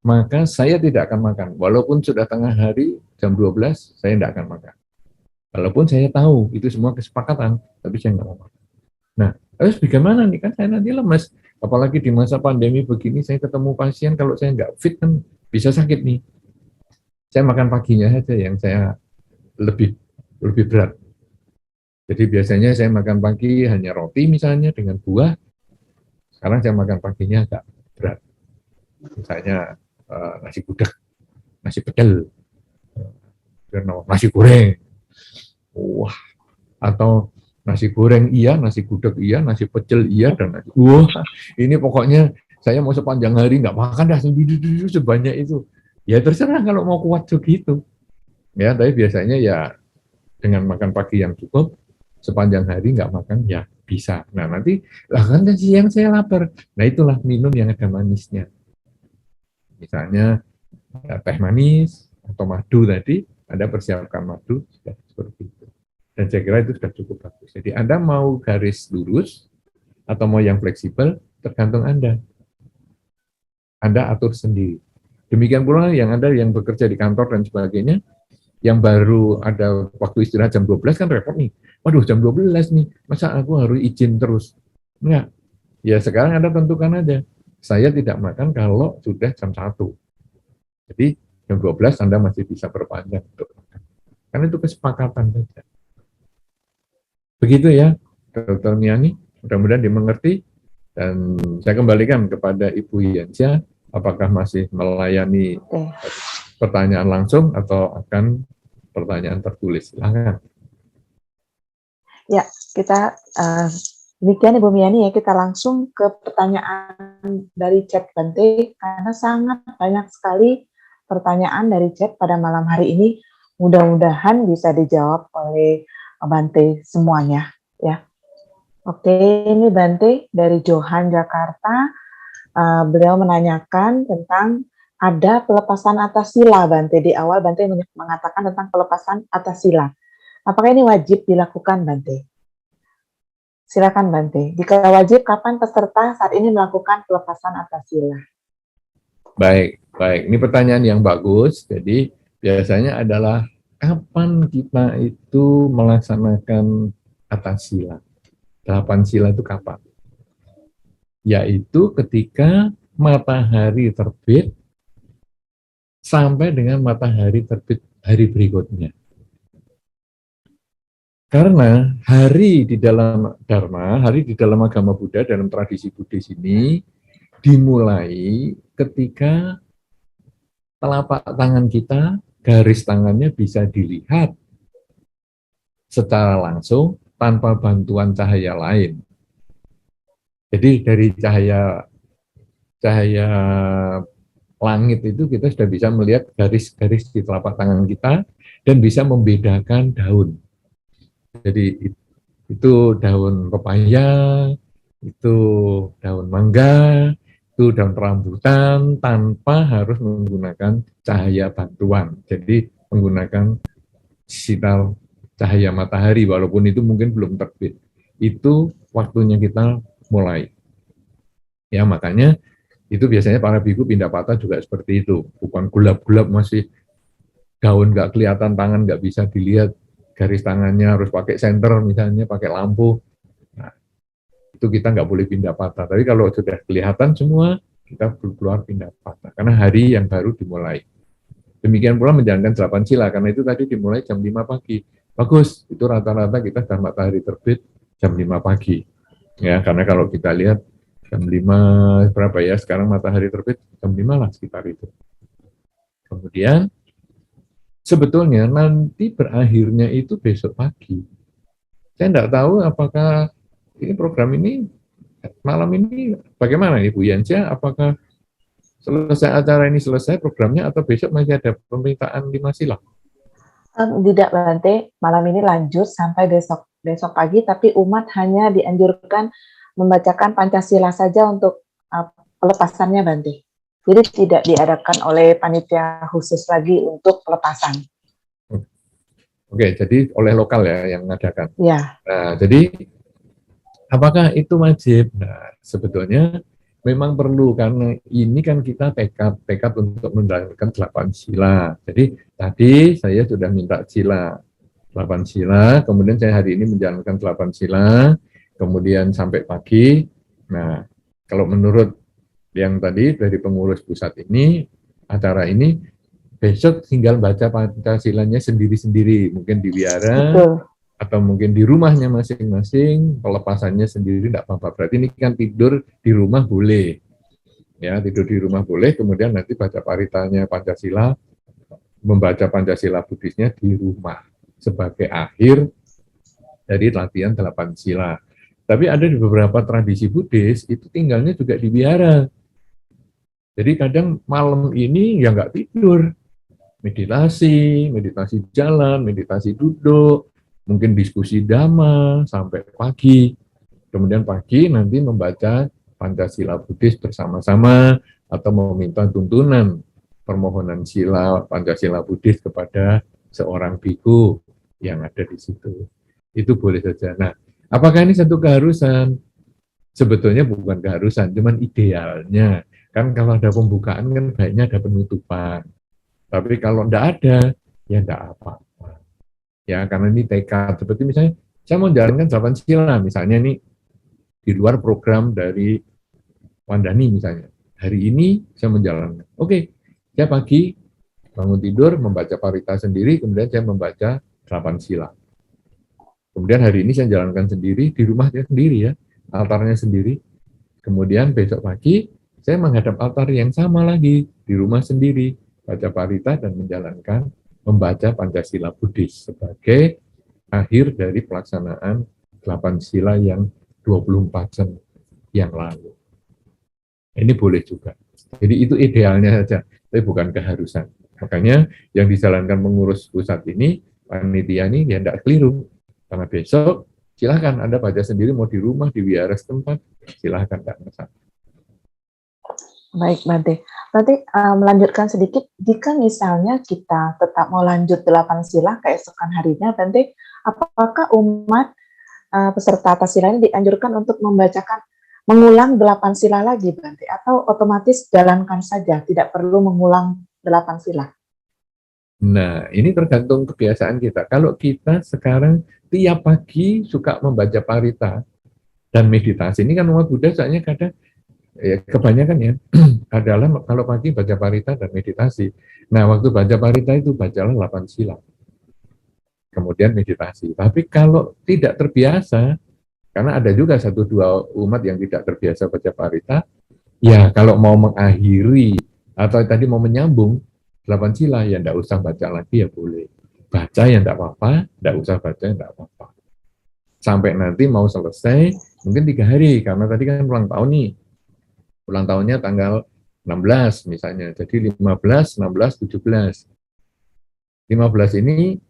maka saya tidak akan makan. Walaupun sudah tengah hari, jam 12, saya tidak akan makan. Walaupun saya tahu, itu semua kesepakatan, tapi saya nggak mau makan. Nah, terus bagaimana nih? Kan saya nanti lemas. Apalagi di masa pandemi begini, saya ketemu pasien, kalau saya nggak fit, kan bisa sakit nih. Saya makan paginya saja yang saya lebih berat. Jadi biasanya saya makan pagi hanya roti misalnya dengan buah. Sekarang saya makan paginya agak berat. Misalnya nasi gudeg, nasi pecel, nasi goreng. Wah, atau nasi goreng iya, nasi gudeg iya, nasi pecel iya, dan nasi. Wah, ini pokoknya saya mau sepanjang hari nggak makan dah sebanyak itu. Ya terserah kalau mau kuat begitu. Ya, tapi biasanya ya dengan makan pagi yang cukup, sepanjang hari nggak makan ya bisa. Nah nanti, lah kan siang saya lapar. Nah itulah minum yang ada manisnya. Misalnya teh manis atau madu tadi, Anda persiapkan madu, sudah seperti itu. Dan saya kira itu sudah cukup bagus. Jadi Anda mau garis lurus atau mau yang fleksibel, tergantung Anda. Anda atur sendiri. Demikian pula yang Anda yang bekerja di kantor dan sebagainya, yang baru ada waktu istirahat jam 12 kan repot nih. Waduh, jam 12 nih, masa aku harus izin terus? Enggak. Ya sekarang Anda tentukan aja. Saya tidak makan kalau sudah jam 1. Jadi jam 12 Anda masih bisa perpanjang untuk makan. Karena itu kesepakatan saja. Begitu ya, Dr. Miani. Mudah-mudahan dimengerti. Dan saya kembalikan kepada Ibu Yansyah, apakah masih melayani pertanyaan langsung atau akan pertanyaan tertulis? Silakan. Ya, kita demikian Ibu Miani ya, kita langsung ke pertanyaan dari chat Bante, karena sangat banyak sekali pertanyaan dari chat pada malam hari ini. Mudah-mudahan bisa dijawab oleh Bante semuanya ya. Oke, ini Bante dari Johan Jakarta. Beliau menanyakan tentang ada pelepasan atas sila, Bante. Di awal Bante mengatakan tentang pelepasan atas sila. Apakah ini wajib dilakukan, Bante? Silakan, Bante. Jika wajib, kapan peserta saat ini melakukan pelepasan atas sila? Baik. Ini pertanyaan yang bagus. Jadi biasanya adalah kapan kita itu melaksanakan atas sila? 8 sila itu kapan? Yaitu ketika matahari terbit sampai dengan matahari terbit hari berikutnya. Karena hari di dalam Dharma, hari di dalam agama Buddha, dalam tradisi Buddhis ini, dimulai ketika telapak tangan kita, garis tangannya bisa dilihat secara langsung tanpa bantuan cahaya lain. Jadi dari cahaya langit itu kita sudah bisa melihat garis-garis di telapak tangan kita dan bisa membedakan daun. Jadi itu daun pepaya, itu daun mangga, itu daun rambutan tanpa harus menggunakan cahaya bantuan. Jadi menggunakan sinar cahaya matahari walaupun itu mungkin belum terbit. Itu waktunya kita mulai. Ya, makanya itu biasanya para biku pindah patah juga seperti itu. Bukan gulap-gulap masih daun nggak kelihatan, tangan nggak bisa dilihat, garis tangannya harus pakai senter misalnya, pakai lampu. Nah, itu kita nggak boleh pindah patah. Tapi kalau sudah kelihatan semua, kita keluar pindah patah. Karena hari yang baru dimulai. Demikian pula menjalankan 8 sila, karena itu tadi dimulai jam 5 pagi. Bagus, itu rata-rata kita sudah matahari terbit jam 5 pagi. Ya, karena kalau kita lihat jam 5 berapa ya, sekarang matahari terbit jam 5 lah sekitar itu. Kemudian, sebetulnya nanti berakhirnya itu besok pagi. Saya tidak tahu apakah ini program ini, malam ini bagaimana Ibu Yansyah, apakah selesai acara ini selesai programnya atau besok masih ada pemerintahan 5 sila? Tidak Bante, malam ini lanjut sampai besok pagi, tapi umat hanya dianjurkan membacakan Pancasila saja untuk pelepasannya Bante. Jadi tidak diadakan oleh panitia khusus lagi untuk pelepasan. Oke, jadi oleh lokal ya yang mengadakan. Ya. Nah, jadi apakah itu wajib? Nah, sebetulnya memang perlu karena ini kan kita tekad untuk menjalankan 8 sila. Jadi tadi saya sudah minta sila 8 sila, kemudian saya hari ini menjalankan 8 sila, kemudian sampai pagi. Nah, kalau menurut yang tadi dari pengurus pusat ini, acara ini besok tinggal baca Pancasilanya sendiri-sendiri, mungkin di wihara, Betul. atau mungkin di rumahnya masing-masing, pelepasannya sendiri tidak apa-apa. Berarti ini kan tidur di rumah boleh. Ya, tidur di rumah boleh, kemudian nanti baca paritanya Pancasila, membaca Pancasila Buddhisnya di rumah sebagai akhir dari latihan 8 sila. Tapi ada di beberapa tradisi Buddhis itu tinggalnya juga di wihara. Jadi kadang malam ini ya nggak tidur, meditasi jalan, meditasi duduk, mungkin diskusi dhamma sampai pagi. Kemudian pagi nanti membaca Pancasila Buddhis bersama-sama atau meminta tuntunan permohonan sila Pancasila Buddhis kepada seorang biku yang ada di situ. Itu boleh saja. Nah, apakah ini satu keharusan? Sebetulnya bukan keharusan, cuman idealnya. Kan kalau ada pembukaan kan baiknya ada penutupan. Tapi kalau tidak ada, ya tidak apa-apa. Ya, karena ini tekad. Seperti misalnya, saya mau jalankan 8 sila, misalnya ini di luar program dari Wandani misalnya. Hari ini saya menjalankan. Oke, saya pagi bangun tidur, membaca parita sendiri, kemudian saya membaca 8 sila. Kemudian hari ini saya jalankan sendiri, di rumahnya sendiri ya, altarnya sendiri. Kemudian besok pagi, saya menghadap altar yang sama lagi, di rumah sendiri, baca parita dan menjalankan, membaca Pancasila Buddhis sebagai akhir dari pelaksanaan 8 sila yang 24 jam yang lalu. Ini boleh juga. Jadi itu idealnya saja, tapi bukan keharusan. Makanya yang dijalankan pengurus pusat ini, panitia ini ya tidak keliru. Karena besok silahkan Anda baca sendiri, mau di rumah, di wihara setempat, silahkan, tidak masalah. Baik, Bante. Nanti melanjutkan sedikit, jika misalnya kita tetap mau lanjut 8 sila keesokan harinya, Bante, apakah umat peserta atas sila ini dianjurkan untuk mengulang 8 sila lagi, Bante? Atau otomatis jalankan saja, tidak perlu mengulang 8 sila? Nah, ini tergantung kebiasaan kita. Kalau kita sekarang tiap pagi suka membaca parita dan meditasi, ini kan umat Buddha soalnya kadang ya, kebanyakan ya adalah kalau pagi baca parita dan meditasi. Nah, waktu baca parita itu bacalah 8 sila. Kemudian meditasi. Tapi kalau tidak terbiasa, karena ada juga 1-2 umat yang tidak terbiasa baca parita, ya kalau mau mengakhiri atau tadi mau menyambung, 8 sila, ya enggak usah baca lagi ya boleh. Baca ya enggak apa-apa, enggak usah baca ya enggak apa-apa. Sampai nanti mau selesai, mungkin 3 hari, karena tadi kan ulang tahun nih. Ulang tahunnya tanggal 16 misalnya, jadi 15, 16, 17. 15 ini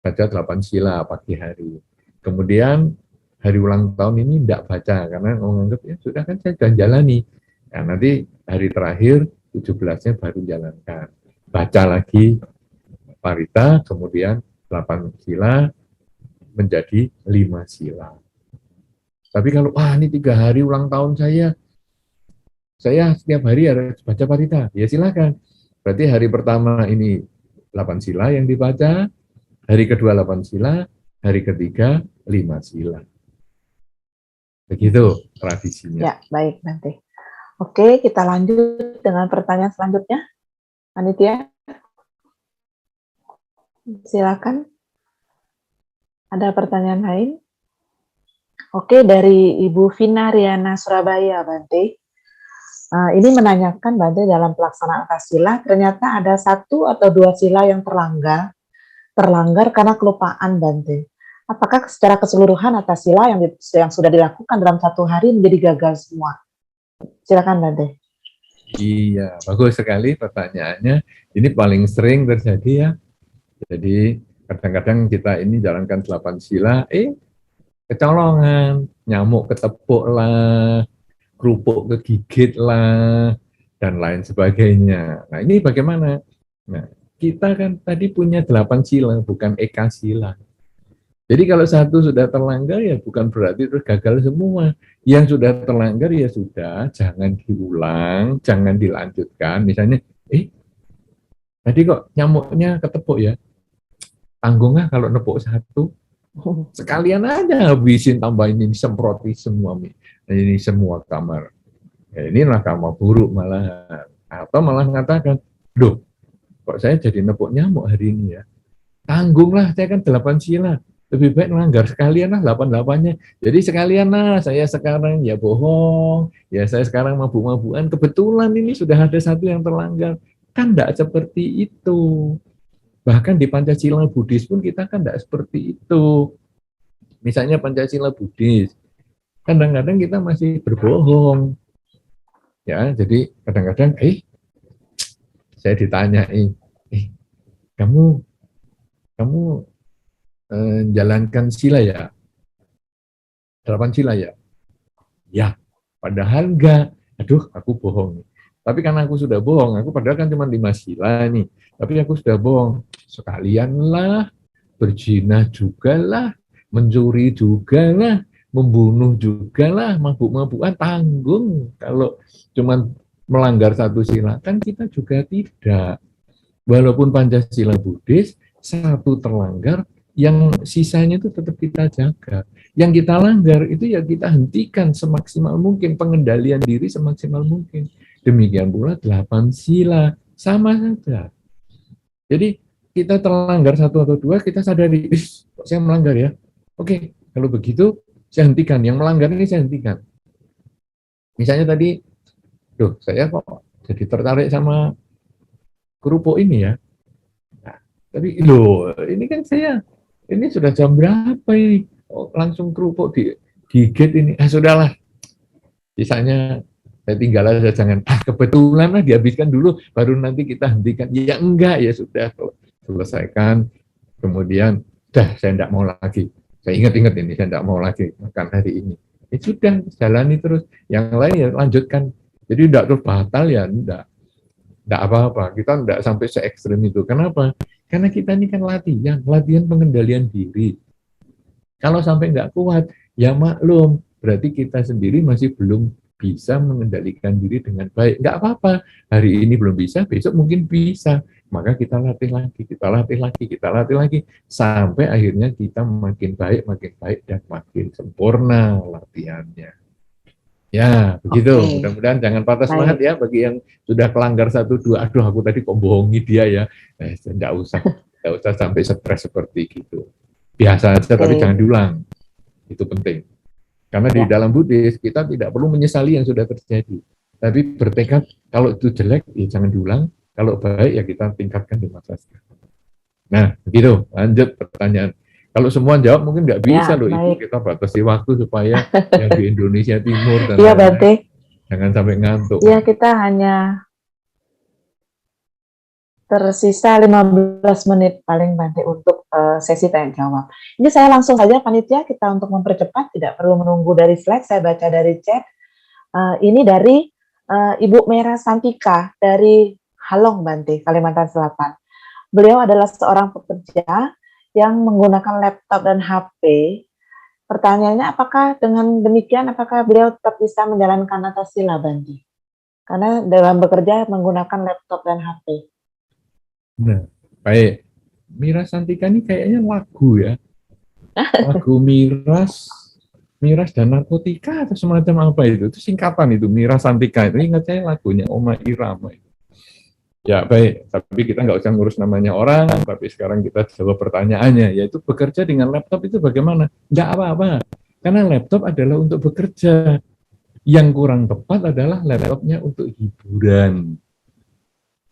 baca 8 sila pagi hari. Kemudian hari ulang tahun ini tidak baca, karena menganggap ya sudah kan saya sudah jalani. Nah, nanti hari terakhir 17-nya baru jalankan. Baca lagi parita, kemudian 8 sila menjadi 5 sila. Tapi kalau, wah ini 3 hari ulang tahun saya setiap hari harus baca parita, ya silakan. Berarti hari pertama ini 8 sila yang dibaca, hari kedua 8 sila, hari ketiga 5 sila. Begitu tradisinya. Ya, baik nanti. Oke, kita lanjut dengan pertanyaan selanjutnya. Panitia, silakan. Ada pertanyaan lain? Oke, dari Ibu Vina Riana Surabaya, Bante. Ini menanyakan, Bante, dalam pelaksanaan atasila, ternyata ada 1 atau 2 sila yang terlanggar karena kelupaan, Bante. Apakah secara keseluruhan atasila yang sudah dilakukan dalam 1 hari menjadi gagal semua? Silakan, Bante. Iya, bagus sekali pertanyaannya. Ini paling sering terjadi ya. Jadi kadang-kadang kita ini jalankan 8 sila, kecolongan, nyamuk ketepuk lah, kerupuk kegigit lah, dan lain sebagainya. Nah ini bagaimana? Nah, kita kan tadi punya 8 sila, bukan eka sila. Jadi kalau 1 sudah terlanggar ya bukan berarti terus gagal semua. Yang sudah terlanggar ya sudah, jangan diulang, jangan dilanjutkan. Misalnya, tadi kok nyamuknya ketepuk ya? Tanggungnya kalau nepuk 1, sekalian aja habisin, tambahin ini, semproti semua, ini semua kamar. Ya, inilah kamar buruk malah. Atau malah mengatakan, loh, kok saya jadi nepuk nyamuk hari ini ya? Tanggunglah, saya kan 8 sila. Lebih baik melanggar sekalian lah 8-8-nya. Jadi sekalian lah, saya sekarang ya bohong, ya saya sekarang mabuk-mabukan, kebetulan ini sudah ada 1 yang terlanggar. Kan enggak seperti itu. Bahkan di Pancasila Buddhis pun kita kan enggak seperti itu. Misalnya Pancasila Buddhis, kadang-kadang kita masih berbohong. Ya, jadi kadang-kadang, saya ditanyai, kamu jalankan sila ya? 8 sila ya? Ya, padahal enggak. Aduh, aku bohong. Tapi karena aku sudah bohong, aku padahal kan cuma 5 sila nih. Tapi aku sudah bohong. Sekalianlah, berzina juga lah, mencuri juga lah, membunuh juga lah, mabuk-mabukan, tanggung. Kalau cuma melanggar 1 sila, kan kita juga tidak. Walaupun Pancasila Buddhis, 1 terlanggar, yang sisanya itu tetap kita jaga. Yang kita langgar itu ya kita hentikan semaksimal mungkin, pengendalian diri semaksimal mungkin. Demikian pula 8 sila, sama saja. Jadi kita terlanggar 1 atau 2, kita sadari, kok saya melanggar ya? Oke, kalau begitu saya hentikan. Yang melanggar ini saya hentikan. Misalnya tadi, saya kok jadi tertarik sama kerupuk ini ya? Nah, tapi ini kan saya, ini sudah jam berapa ini? Langsung kerupuk digigit ini. Sudahlah. Sisanya saya tinggal aja, jangan kebetulan lah dihabiskan dulu, baru nanti kita hentikan. Ya enggak, ya sudah selesaikan. Kemudian, saya enggak mau lagi. Saya ingat-ingat ini, saya enggak mau lagi makan hari ini. Ya sudah, jalani terus. Yang lain ya lanjutkan. Jadi enggak terus batal ya, enggak apa-apa. Kita enggak sampai se-ekstrem itu. Kenapa? Karena kita ini kan latihan pengendalian diri. Kalau sampai enggak kuat, ya maklum, berarti kita sendiri masih belum bisa mengendalikan diri dengan baik. Enggak apa-apa, hari ini belum bisa, besok mungkin bisa. Maka kita latih lagi, sampai akhirnya kita makin baik, dan makin sempurna latihannya. Ya, begitu. Mudah-mudahan jangan patah semangat ya bagi yang sudah kelanggar 1, 2. Aduh, aku tadi kok bohongi dia ya. Enggak usah sampai stres seperti gitu. Biasa aja, tapi jangan diulang. Itu penting. Karena di dalam Buddhis, kita tidak perlu menyesali yang sudah terjadi. Tapi bertekad, kalau itu jelek, ya jangan diulang. Kalau baik ya kita tingkatkan di masa sekarang. Nah, begitu. Lanjut pertanyaan. Kalau semua jawab mungkin nggak bisa Ya, loh Ibu, baik. kita batasi waktu supaya yang di Indonesia Timur dan Iya, lain-lain Bante. jangan sampai ngantuk. Iya, kita hanya tersisa 15 menit paling Bante untuk sesi tanya jawab. Ini saya langsung saja panitia, kita untuk mempercepat, tidak perlu menunggu dari slide, saya baca dari chat. Ini dari Ibu Mera Santika dari Halong, Bante, Kalimantan Selatan. Beliau adalah seorang pekerja yang menggunakan laptop dan HP. Pertanyaannya, apakah dengan demikian, apakah beliau tetap bisa menjalankan Natasila, Bante? Karena dalam bekerja menggunakan laptop dan HP. Nah, baik. Mira Santika ini kayaknya lagu ya. Lagu Miras dan Narkotika atau semacam apa itu? Itu singkatan itu, Mira Santika. Itu ingat saya lagunya Oma Irama. Ya baik, tapi kita nggak usah ngurus namanya orang, tapi sekarang kita jawab pertanyaannya, yaitu bekerja dengan laptop itu bagaimana? Nggak apa-apa, karena laptop adalah untuk bekerja. Yang kurang tepat adalah laptopnya untuk hiburan.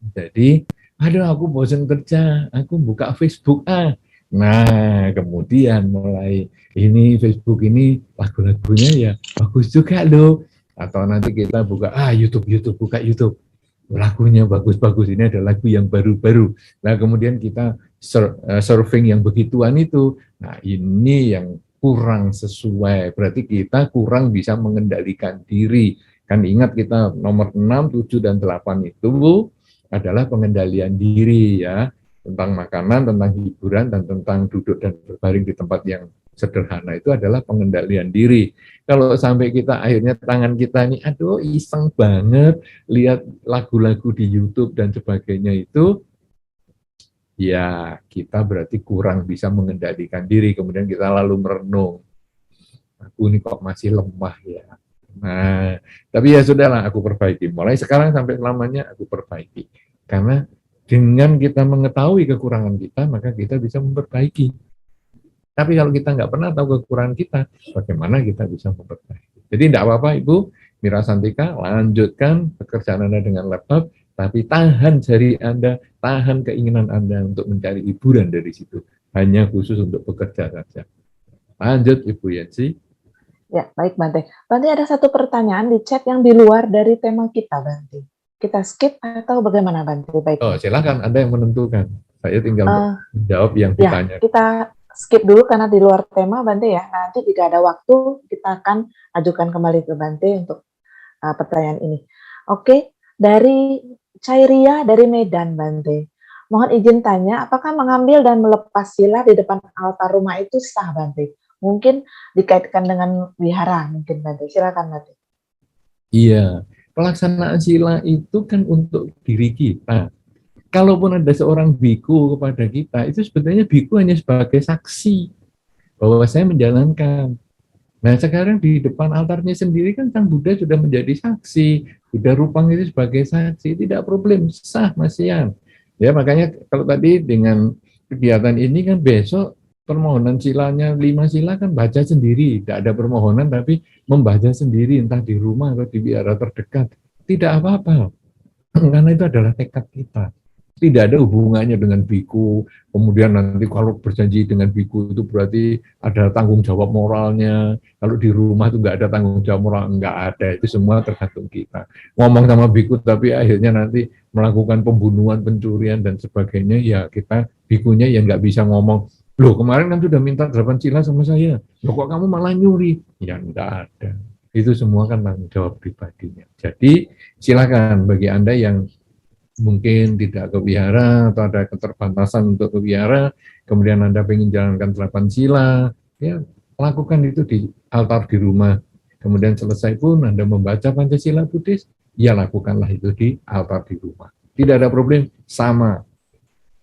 Jadi, aduh aku bosan kerja, aku buka Facebook Nah, kemudian mulai ini Facebook ini lagu-lagunya ya bagus juga loh. Atau nanti kita buka YouTube, buka YouTube. Lagunya bagus-bagus, ini ada lagu yang baru-baru. Nah, kemudian kita surfing yang begituan itu. Nah, ini yang kurang sesuai. Berarti kita kurang bisa mengendalikan diri. Kan ingat kita nomor 6, 7, dan 8 itu adalah pengendalian diri ya. Tentang makanan, tentang hiburan, dan tentang duduk dan berbaring di tempat yang sederhana itu adalah pengendalian diri. Kalau sampai kita akhirnya tangan kita ini, aduh iseng banget, lihat lagu-lagu di YouTube dan sebagainya itu, ya kita berarti kurang bisa mengendalikan diri. Kemudian kita lalu merenung, aku ini kok masih lemah ya. Nah, tapi ya sudahlah, aku perbaiki. Mulai sekarang sampai selamanya aku perbaiki. Karena dengan kita mengetahui kekurangan kita, maka kita bisa memperbaiki. Tapi kalau kita nggak pernah tahu kekurangan kita, bagaimana kita bisa memperbaiki? Jadi tidak apa-apa Ibu Mira Santika, lanjutkan pekerjaan Anda dengan laptop, tapi tahan jari Anda, tahan keinginan Anda untuk mencari hiburan dari situ. Hanya khusus untuk bekerja saja. Lanjut Ibu Yansi. Ya, baik Bante. Bante, ada satu pertanyaan di chat yang di luar dari tema kita, Bante. Kita skip atau bagaimana, Bante? Baik. Oh, silakan Anda yang menentukan. Saya tinggal menjawab yang ditanya. Ya, kita skip dulu karena di luar tema, Bante ya. Nanti jika ada waktu, kita akan ajukan kembali ke Bante untuk pertanyaan ini. Oke, dari Cairia dari Medan, Bante. Mohon izin tanya, apakah mengambil dan melepas sila di depan altar rumah itu sah, Bante? Mungkin dikaitkan dengan wihara, mungkin Bante. Silakan, Bante. Iya, pelaksanaan sila itu kan untuk diri kita. Kalaupun ada seorang biku kepada kita, itu sebetulnya biku hanya sebagai saksi bahwa saya menjalankan. Nah, sekarang di depan altarnya sendiri kan Sang Buddha sudah menjadi saksi, Buddha Rupang itu sebagai saksi, tidak problem, sah Mas Yan. Ya, makanya kalau tadi dengan kegiatan ini kan besok permohonan silanya 5 sila kan baca sendiri, tidak ada permohonan tapi membaca sendiri entah di rumah atau di wihara terdekat. Tidak apa-apa, karena itu adalah tekad kita. Tidak ada hubungannya dengan biku, kemudian nanti kalau berjanji dengan biku itu berarti ada tanggung jawab moralnya, kalau di rumah itu nggak ada tanggung jawab moral, nggak ada, itu semua tergantung kita. Ngomong sama biku tapi akhirnya nanti melakukan pembunuhan, pencurian, dan sebagainya, ya kita bikunya yang nggak bisa ngomong, loh kemarin kan sudah minta 8 sila sama saya, loh kok kamu malah nyuri, ya nggak ada. Itu semua kan tanggung jawab pribadinya. Jadi silakan bagi Anda yang mungkin tidak ke wihara atau ada keterbatasan untuk ke wihara, kemudian Anda ingin jalankan 8 sila, ya lakukan itu di altar di rumah. Kemudian selesai pun Anda membaca Pancasila Buddhis, ya lakukanlah itu di altar di rumah. Tidak ada problem, sama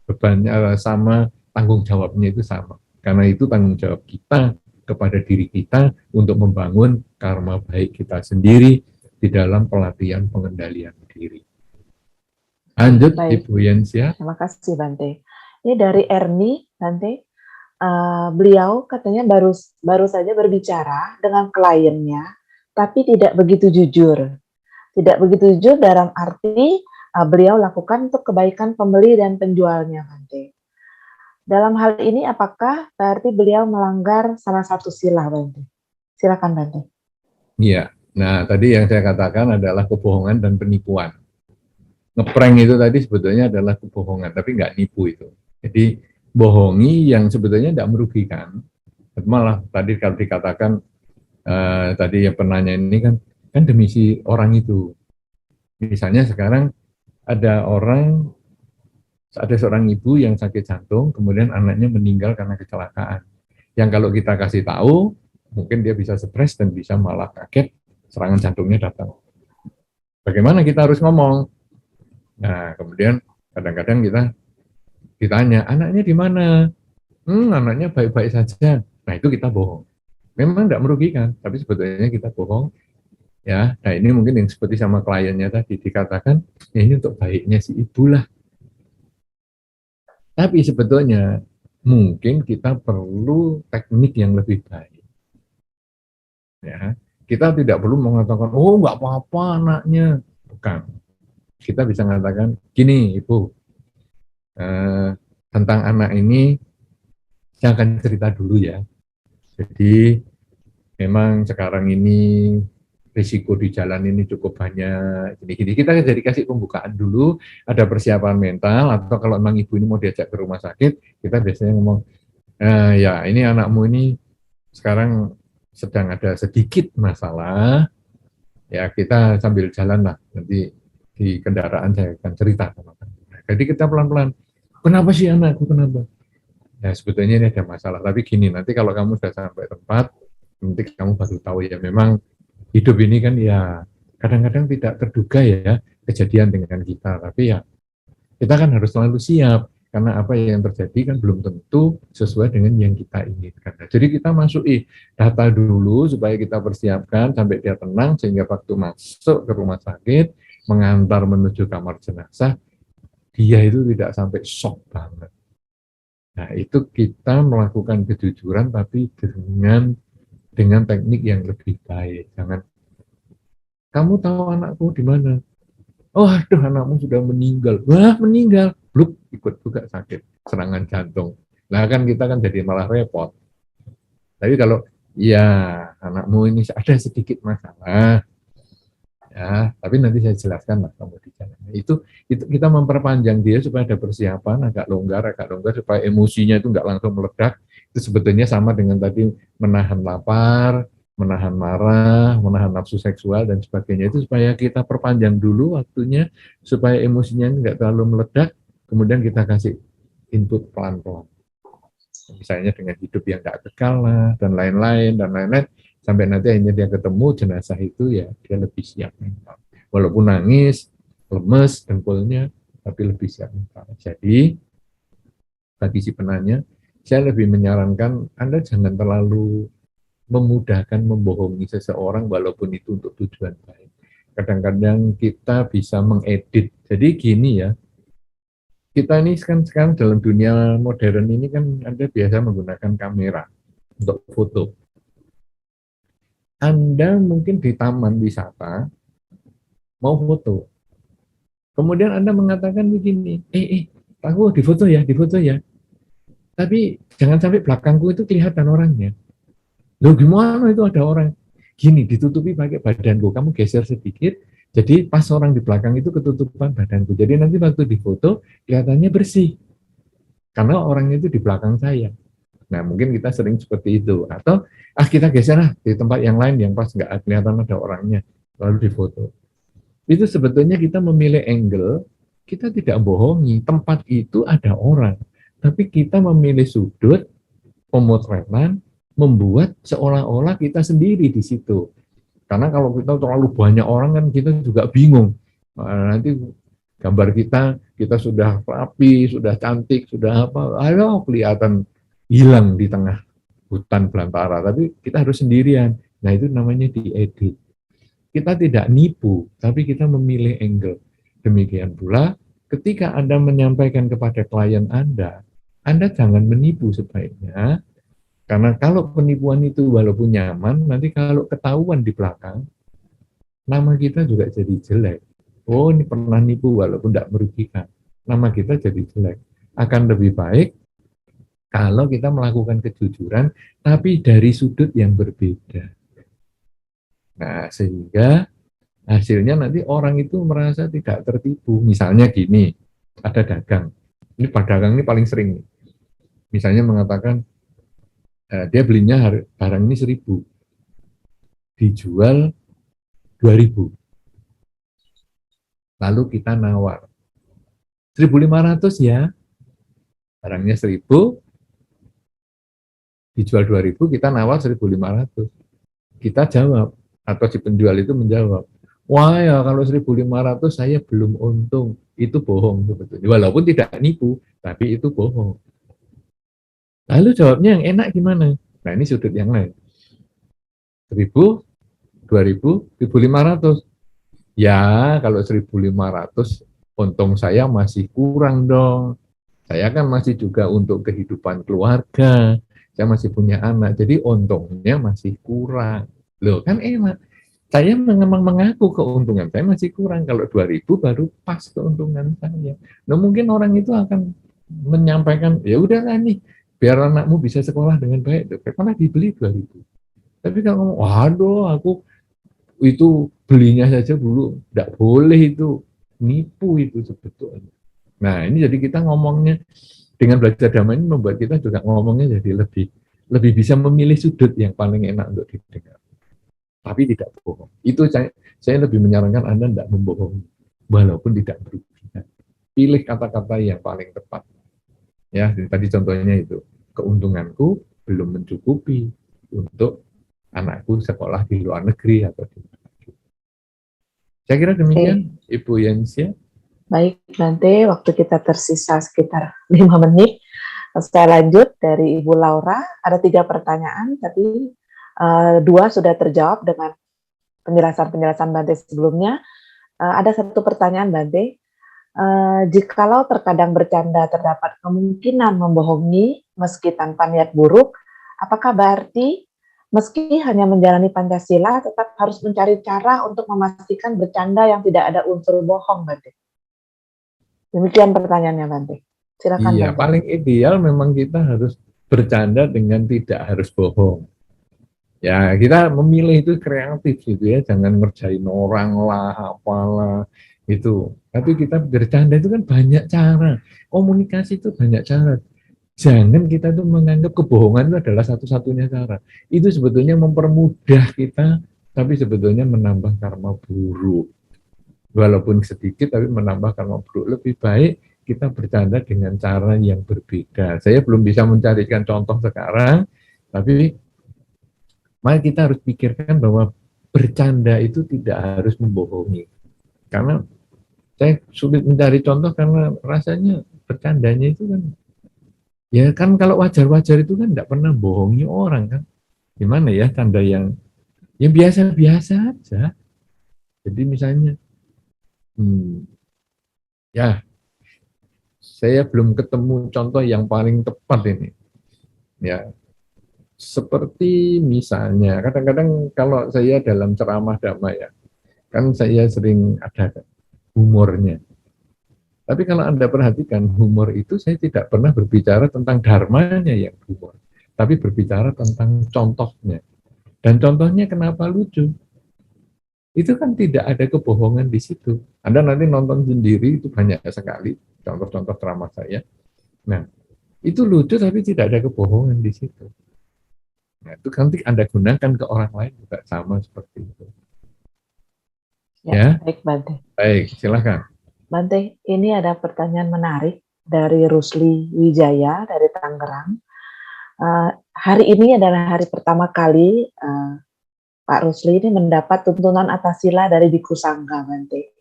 bebannya, sama tanggung jawabnya itu sama. Karena itu tanggung jawab kita kepada diri kita untuk membangun karma baik kita sendiri di dalam pelatihan pengendalian diri. Lanjut, Baik. Ibu Yansia. Terima kasih, Bante. Ini dari Erni, Bante. Beliau katanya baru saja berbicara dengan kliennya, tapi tidak begitu jujur. Tidak begitu jujur dalam arti beliau lakukan untuk kebaikan pembeli dan penjualnya, Bante. Dalam hal ini apakah berarti beliau melanggar salah satu sila, Bante? Silakan, Bante. Iya. Nah, tadi yang saya katakan adalah kebohongan dan penipuan. Ngeprank itu tadi sebetulnya adalah kebohongan, tapi nggak nipu itu. Jadi bohongi yang sebetulnya tidak merugikan. Malah tadi kalau dikatakan tadi yang penanya ini kan demi si orang itu. Misalnya sekarang ada seorang ibu yang sakit jantung, kemudian anaknya meninggal karena kecelakaan. Yang kalau kita kasih tahu, mungkin dia bisa stres dan bisa malah kaget, serangan jantungnya datang. Bagaimana kita harus ngomong? Nah, kemudian kadang-kadang kita ditanya, anaknya di mana? Anaknya baik-baik saja. Nah, itu kita bohong. Memang tidak merugikan, tapi sebetulnya kita bohong. Ya, nah ini mungkin yang seperti sama kliennya tadi dikatakan, ya ini untuk baiknya si ibu lah. Tapi sebetulnya mungkin kita perlu teknik yang lebih baik. Ya, kita tidak perlu mengatakan, oh nggak apa-apa anaknya, bukan. Kita bisa mengatakan, gini ibu, tentang anak ini saya akan cerita dulu ya. Jadi memang sekarang ini risiko di jalan ini cukup banyak. Gini-gini kita jadi kasih pembukaan dulu, ada persiapan mental, atau kalau memang ibu ini mau diajak ke rumah sakit, kita biasanya ngomong, ya ini anakmu ini sekarang sedang ada sedikit masalah, ya kita sambil jalan lah, nanti di kendaraan saya akan cerita sama kamu. Jadi kita pelan-pelan, kenapa sih anakku, kenapa? Ya sebetulnya ini ada masalah, tapi gini, nanti kalau kamu sudah sampai tempat, nanti kamu baru tahu ya memang hidup ini kan ya kadang-kadang tidak terduga ya kejadian dengan kita, tapi ya kita kan harus selalu siap, karena apa yang terjadi kan belum tentu sesuai dengan yang kita inginkan. Nah, jadi kita masuki data dulu supaya kita persiapkan sampai dia tenang, sehingga waktu masuk ke rumah sakit, mengantar menuju kamar jenazah, dia itu tidak sampai shock banget. Nah, itu kita melakukan kejujuran tapi dengan teknik yang lebih baik. Jangan, kamu tahu anakku di mana? Oh, aduh, anakmu sudah meninggal. Wah, meninggal. Bluk, ikut juga sakit, serangan jantung. Nah, kan kita kan jadi malah repot. Tapi kalau, ya, anakmu ini ada sedikit masalah, ya, tapi nanti saya jelaskan lah kamu di jalan. Itu kita memperpanjang dia supaya ada persiapan, agak longgar supaya emosinya itu nggak langsung meledak. Itu sebetulnya sama dengan tadi menahan lapar, menahan marah, menahan nafsu seksual dan sebagainya, itu supaya kita perpanjang dulu waktunya supaya emosinya nggak terlalu meledak, kemudian kita kasih input pelan-pelan. Misalnya dengan hidup yang nggak kekal lah, dan lain-lain, sampai nanti akhirnya dia ketemu jenazah itu, ya dia lebih siap mental. Walaupun nangis, lemes, dengkulnya, tapi lebih siap mental. Jadi, bagi si penanya, saya lebih menyarankan Anda jangan terlalu memudahkan membohongi seseorang walaupun itu untuk tujuan baik. Kadang-kadang kita bisa mengedit. Jadi gini ya, kita ini kan sekarang dalam dunia modern ini kan Anda biasa menggunakan kamera untuk foto. Anda mungkin di taman wisata mau foto. Kemudian Anda mengatakan begini, aku di foto ya. Tapi jangan sampai belakangku itu kelihatan orangnya. Loh gimana itu ada orang? Gini, ditutupi pakai badanku, kamu geser sedikit, jadi pas orang di belakang itu ketutupan badanku. Jadi nanti waktu difoto kelihatannya bersih. Karena orangnya itu di belakang saya. Nah, mungkin kita sering seperti itu. Atau, kita geser lah di tempat yang lain yang pas nggak kelihatan ada orangnya, lalu difoto. Itu sebetulnya kita memilih angle, kita tidak bohongi, tempat itu ada orang. Tapi kita memilih sudut, pemotretan, membuat seolah-olah kita sendiri di situ. Karena kalau kita terlalu banyak orang kan kita juga bingung. Nanti gambar kita sudah rapi, sudah cantik, sudah apa, ayo kelihatan hilang di tengah hutan belantara, tapi kita harus sendirian. Nah, itu namanya diedit. Kita tidak nipu, tapi kita memilih angle. Demikian pula ketika Anda menyampaikan kepada klien Anda jangan menipu sebaiknya, karena kalau penipuan itu walaupun nyaman, nanti kalau ketahuan di belakang, nama kita juga jadi jelek. oh ini pernah nipu walaupun tidak merugikan, nama kita jadi jelek. Akan lebih baik kalau kita melakukan kejujuran, tapi dari sudut yang berbeda. Nah, sehingga hasilnya nanti orang itu merasa tidak tertipu. Misalnya gini, ada dagang. Ini pedagang ini paling sering. Misalnya mengatakan, dia belinya barang ini 1.000, dijual 2.000. Lalu kita nawar, 1.500 ya, barangnya 1.000, dijual 2.000, kita nawar 1.500. Kita jawab, atau si penjual itu menjawab, wah ya kalau 1.500 saya belum untung, itu bohong sebetulnya. Walaupun tidak nipu, tapi itu bohong. Lalu jawabnya yang enak gimana? Nah ini sudut yang lain. 1.000, 2.000, 1.500. Ya kalau 1.500 untung saya masih kurang dong. Saya kan masih juga untuk kehidupan keluarga. Saya masih punya anak, jadi untungnya masih kurang. Loh kan enak. Saya memang mengaku keuntungan saya masih kurang. Kalau 2.000 baru pas keuntungan saya. Nah mungkin orang itu akan menyampaikan, ya udahlah nih, biar anakmu bisa sekolah dengan baik, karena dibeli 2.000. Tapi kalau ngomong, waduh, aku itu belinya saja dulu, tidak boleh itu, nipu itu sebetulnya. Nah ini jadi kita ngomongnya, dengan belajar damai ini membuat kita juga ngomongnya jadi lebih bisa memilih sudut yang paling enak untuk didengar. Tapi tidak bohong. Itu saya lebih menyarankan Anda tidak membohongi, walaupun tidak merugikan. Pilih kata-kata yang paling tepat. Ya, tadi contohnya itu, keuntunganku belum mencukupi untuk anakku sekolah di luar negeri atau di mana. Saya kira demikian, Ibu Yensia. Baik, nanti waktu kita tersisa sekitar 5 menit. Saya lanjut dari Ibu Laura. Ada 3 pertanyaan, tapi 2 sudah terjawab dengan penjelasan Bante sebelumnya. Ada 1 pertanyaan, Bante. Jikalau terkadang bercanda terdapat kemungkinan membohongi meski tanpa niat buruk, apakah berarti meski hanya menjalani Pancasila tetap harus mencari cara untuk memastikan bercanda yang tidak ada unsur bohong, Bante? Demikian pertanyaannya, Bante. Silakan, Iya, Bante. paling ideal memang kita harus bercanda dengan tidak harus bohong. Ya, kita memilih itu kreatif gitu ya, jangan ngerjain orang lah, apalah, itu. Tapi kita bercanda itu kan banyak cara, komunikasi itu banyak cara. Jangan kita tuh menganggap kebohongan itu adalah satu-satunya cara. Itu sebetulnya mempermudah kita, tapi sebetulnya menambah karma buruk. Walaupun sedikit, tapi menambah karma buruk. Lebih baik kita bercanda dengan cara yang berbeda. Saya belum bisa mencarikan contoh sekarang, tapi mari kita harus pikirkan bahwa bercanda itu tidak harus membohongi. Karena saya sulit mencari contoh karena rasanya bercandanya itu kan, ya kan kalau wajar-wajar itu kan tidak pernah bohongi orang kan. Gimana ya canda yang biasa-biasa aja. Jadi misalnya, ya saya belum ketemu contoh yang paling tepat ini. Ya, seperti misalnya, kadang-kadang kalau saya dalam ceramah damai ya, kan saya sering ada humornya. Tapi kalau Anda perhatikan, humor itu saya tidak pernah berbicara tentang dharmanya yang humor, tapi berbicara tentang contohnya. Dan contohnya kenapa lucu? Itu kan tidak ada kebohongan di situ. Anda nanti nonton sendiri, itu banyak sekali contoh-contoh ceramah saya. Nah, itu lucu tapi tidak ada kebohongan di situ. Nah, itu nanti Anda gunakan ke orang lain juga sama seperti itu. Ya. Baik, Bante. Baik, silakan. Bante, ini ada pertanyaan menarik dari Rusli Wijaya dari Tangerang. Hari ini adalah hari pertama kali Pak Rusli ini mendapat tuntunan atas sila dari Biku Sangga, Bante.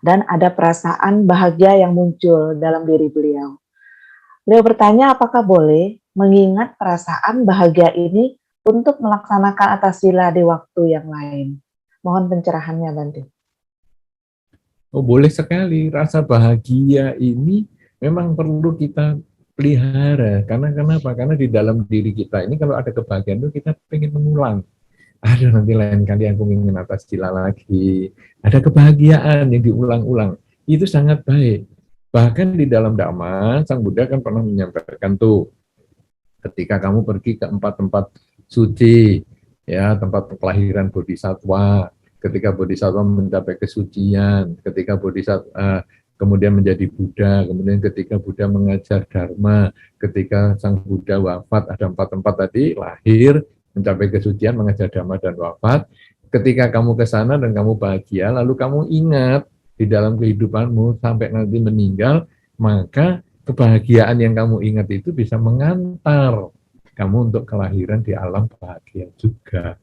Dan ada perasaan bahagia yang muncul dalam diri beliau. Beliau bertanya apakah boleh mengingat perasaan bahagia ini untuk melaksanakan atas sila di waktu yang lain. Mohon pencerahannya, Bante. Oh, boleh sekali. Rasa bahagia ini memang perlu kita pelihara. Karena kenapa? Karena di dalam diri kita ini kalau ada kebahagiaan itu kita pengen mengulang. Aduh, nanti lain kali aku ingin atas sila lagi. Ada kebahagiaan yang diulang-ulang. Itu sangat baik. Bahkan di dalam Dhamma, Sang Buddha kan pernah menyampaikan tuh, ketika kamu pergi ke 4 tempat suci, ya, tempat kelahiran bodhisattva, ketika bodhisattva mencapai kesucian, ketika bodhisattva kemudian menjadi Buddha, kemudian ketika Buddha mengajar Dharma, ketika Sang Buddha wafat, ada 4 tempat tadi, lahir, mencapai kesucian, mengajar Dharma, dan wafat. Ketika kamu ke sana dan kamu bahagia, lalu kamu ingat di dalam kehidupanmu sampai nanti meninggal, maka kebahagiaan yang kamu ingat itu bisa mengantar kamu untuk kelahiran di alam bahagia juga.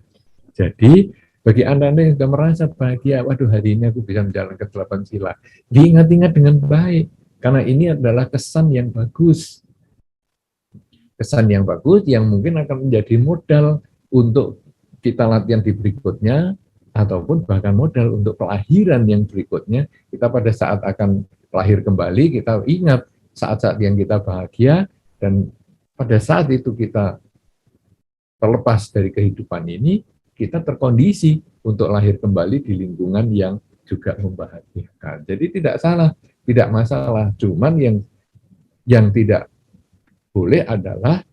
Jadi, bagi Anda yang sudah merasa bahagia, waduh hari ini aku bisa menjalankan 8 sila, diingat-ingat dengan baik, karena ini adalah kesan yang bagus. Kesan yang bagus yang mungkin akan menjadi modal untuk kita latihan di berikutnya, ataupun bahkan modal untuk kelahiran yang berikutnya. Kita pada saat akan lahir kembali, kita ingat saat-saat yang kita bahagia, dan pada saat itu kita terlepas dari kehidupan ini, kita terkondisi untuk lahir kembali di lingkungan yang juga membahagiakan. Jadi tidak salah, tidak masalah. Cuman yang tidak boleh adalah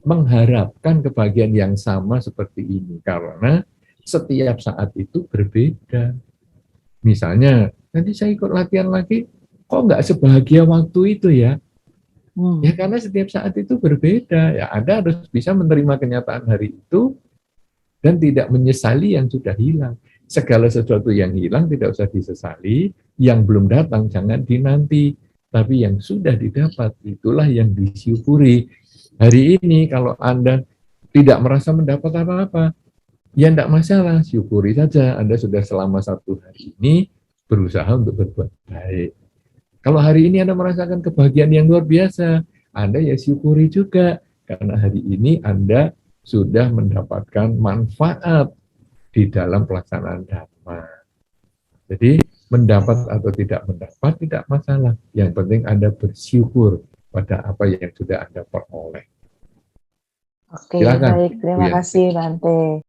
mengharapkan kebahagiaan yang sama seperti ini, karena setiap saat itu berbeda. Misalnya, nanti saya ikut latihan lagi, kok nggak sebahagia waktu itu ya? Ya karena setiap saat itu berbeda. Ya Anda harus bisa menerima kenyataan hari itu dan tidak menyesali yang sudah hilang. Segala sesuatu yang hilang tidak usah disesali, yang belum datang jangan dinanti. Tapi yang sudah didapat, itulah yang disyukuri. Hari ini kalau Anda tidak merasa mendapat apa-apa, ya tidak masalah, syukuri saja. Anda sudah selama 1 hari ini berusaha untuk berbuat baik. Kalau hari ini Anda merasakan kebahagiaan yang luar biasa, Anda ya syukuri juga, karena hari ini Anda sudah mendapatkan manfaat di dalam pelaksanaan Dharma. Jadi mendapat atau tidak mendapat tidak masalah. Yang penting Anda bersyukur pada apa yang sudah Anda peroleh. Oke, Silakan, baik. Terima Bu Yanti. kasih, Bante.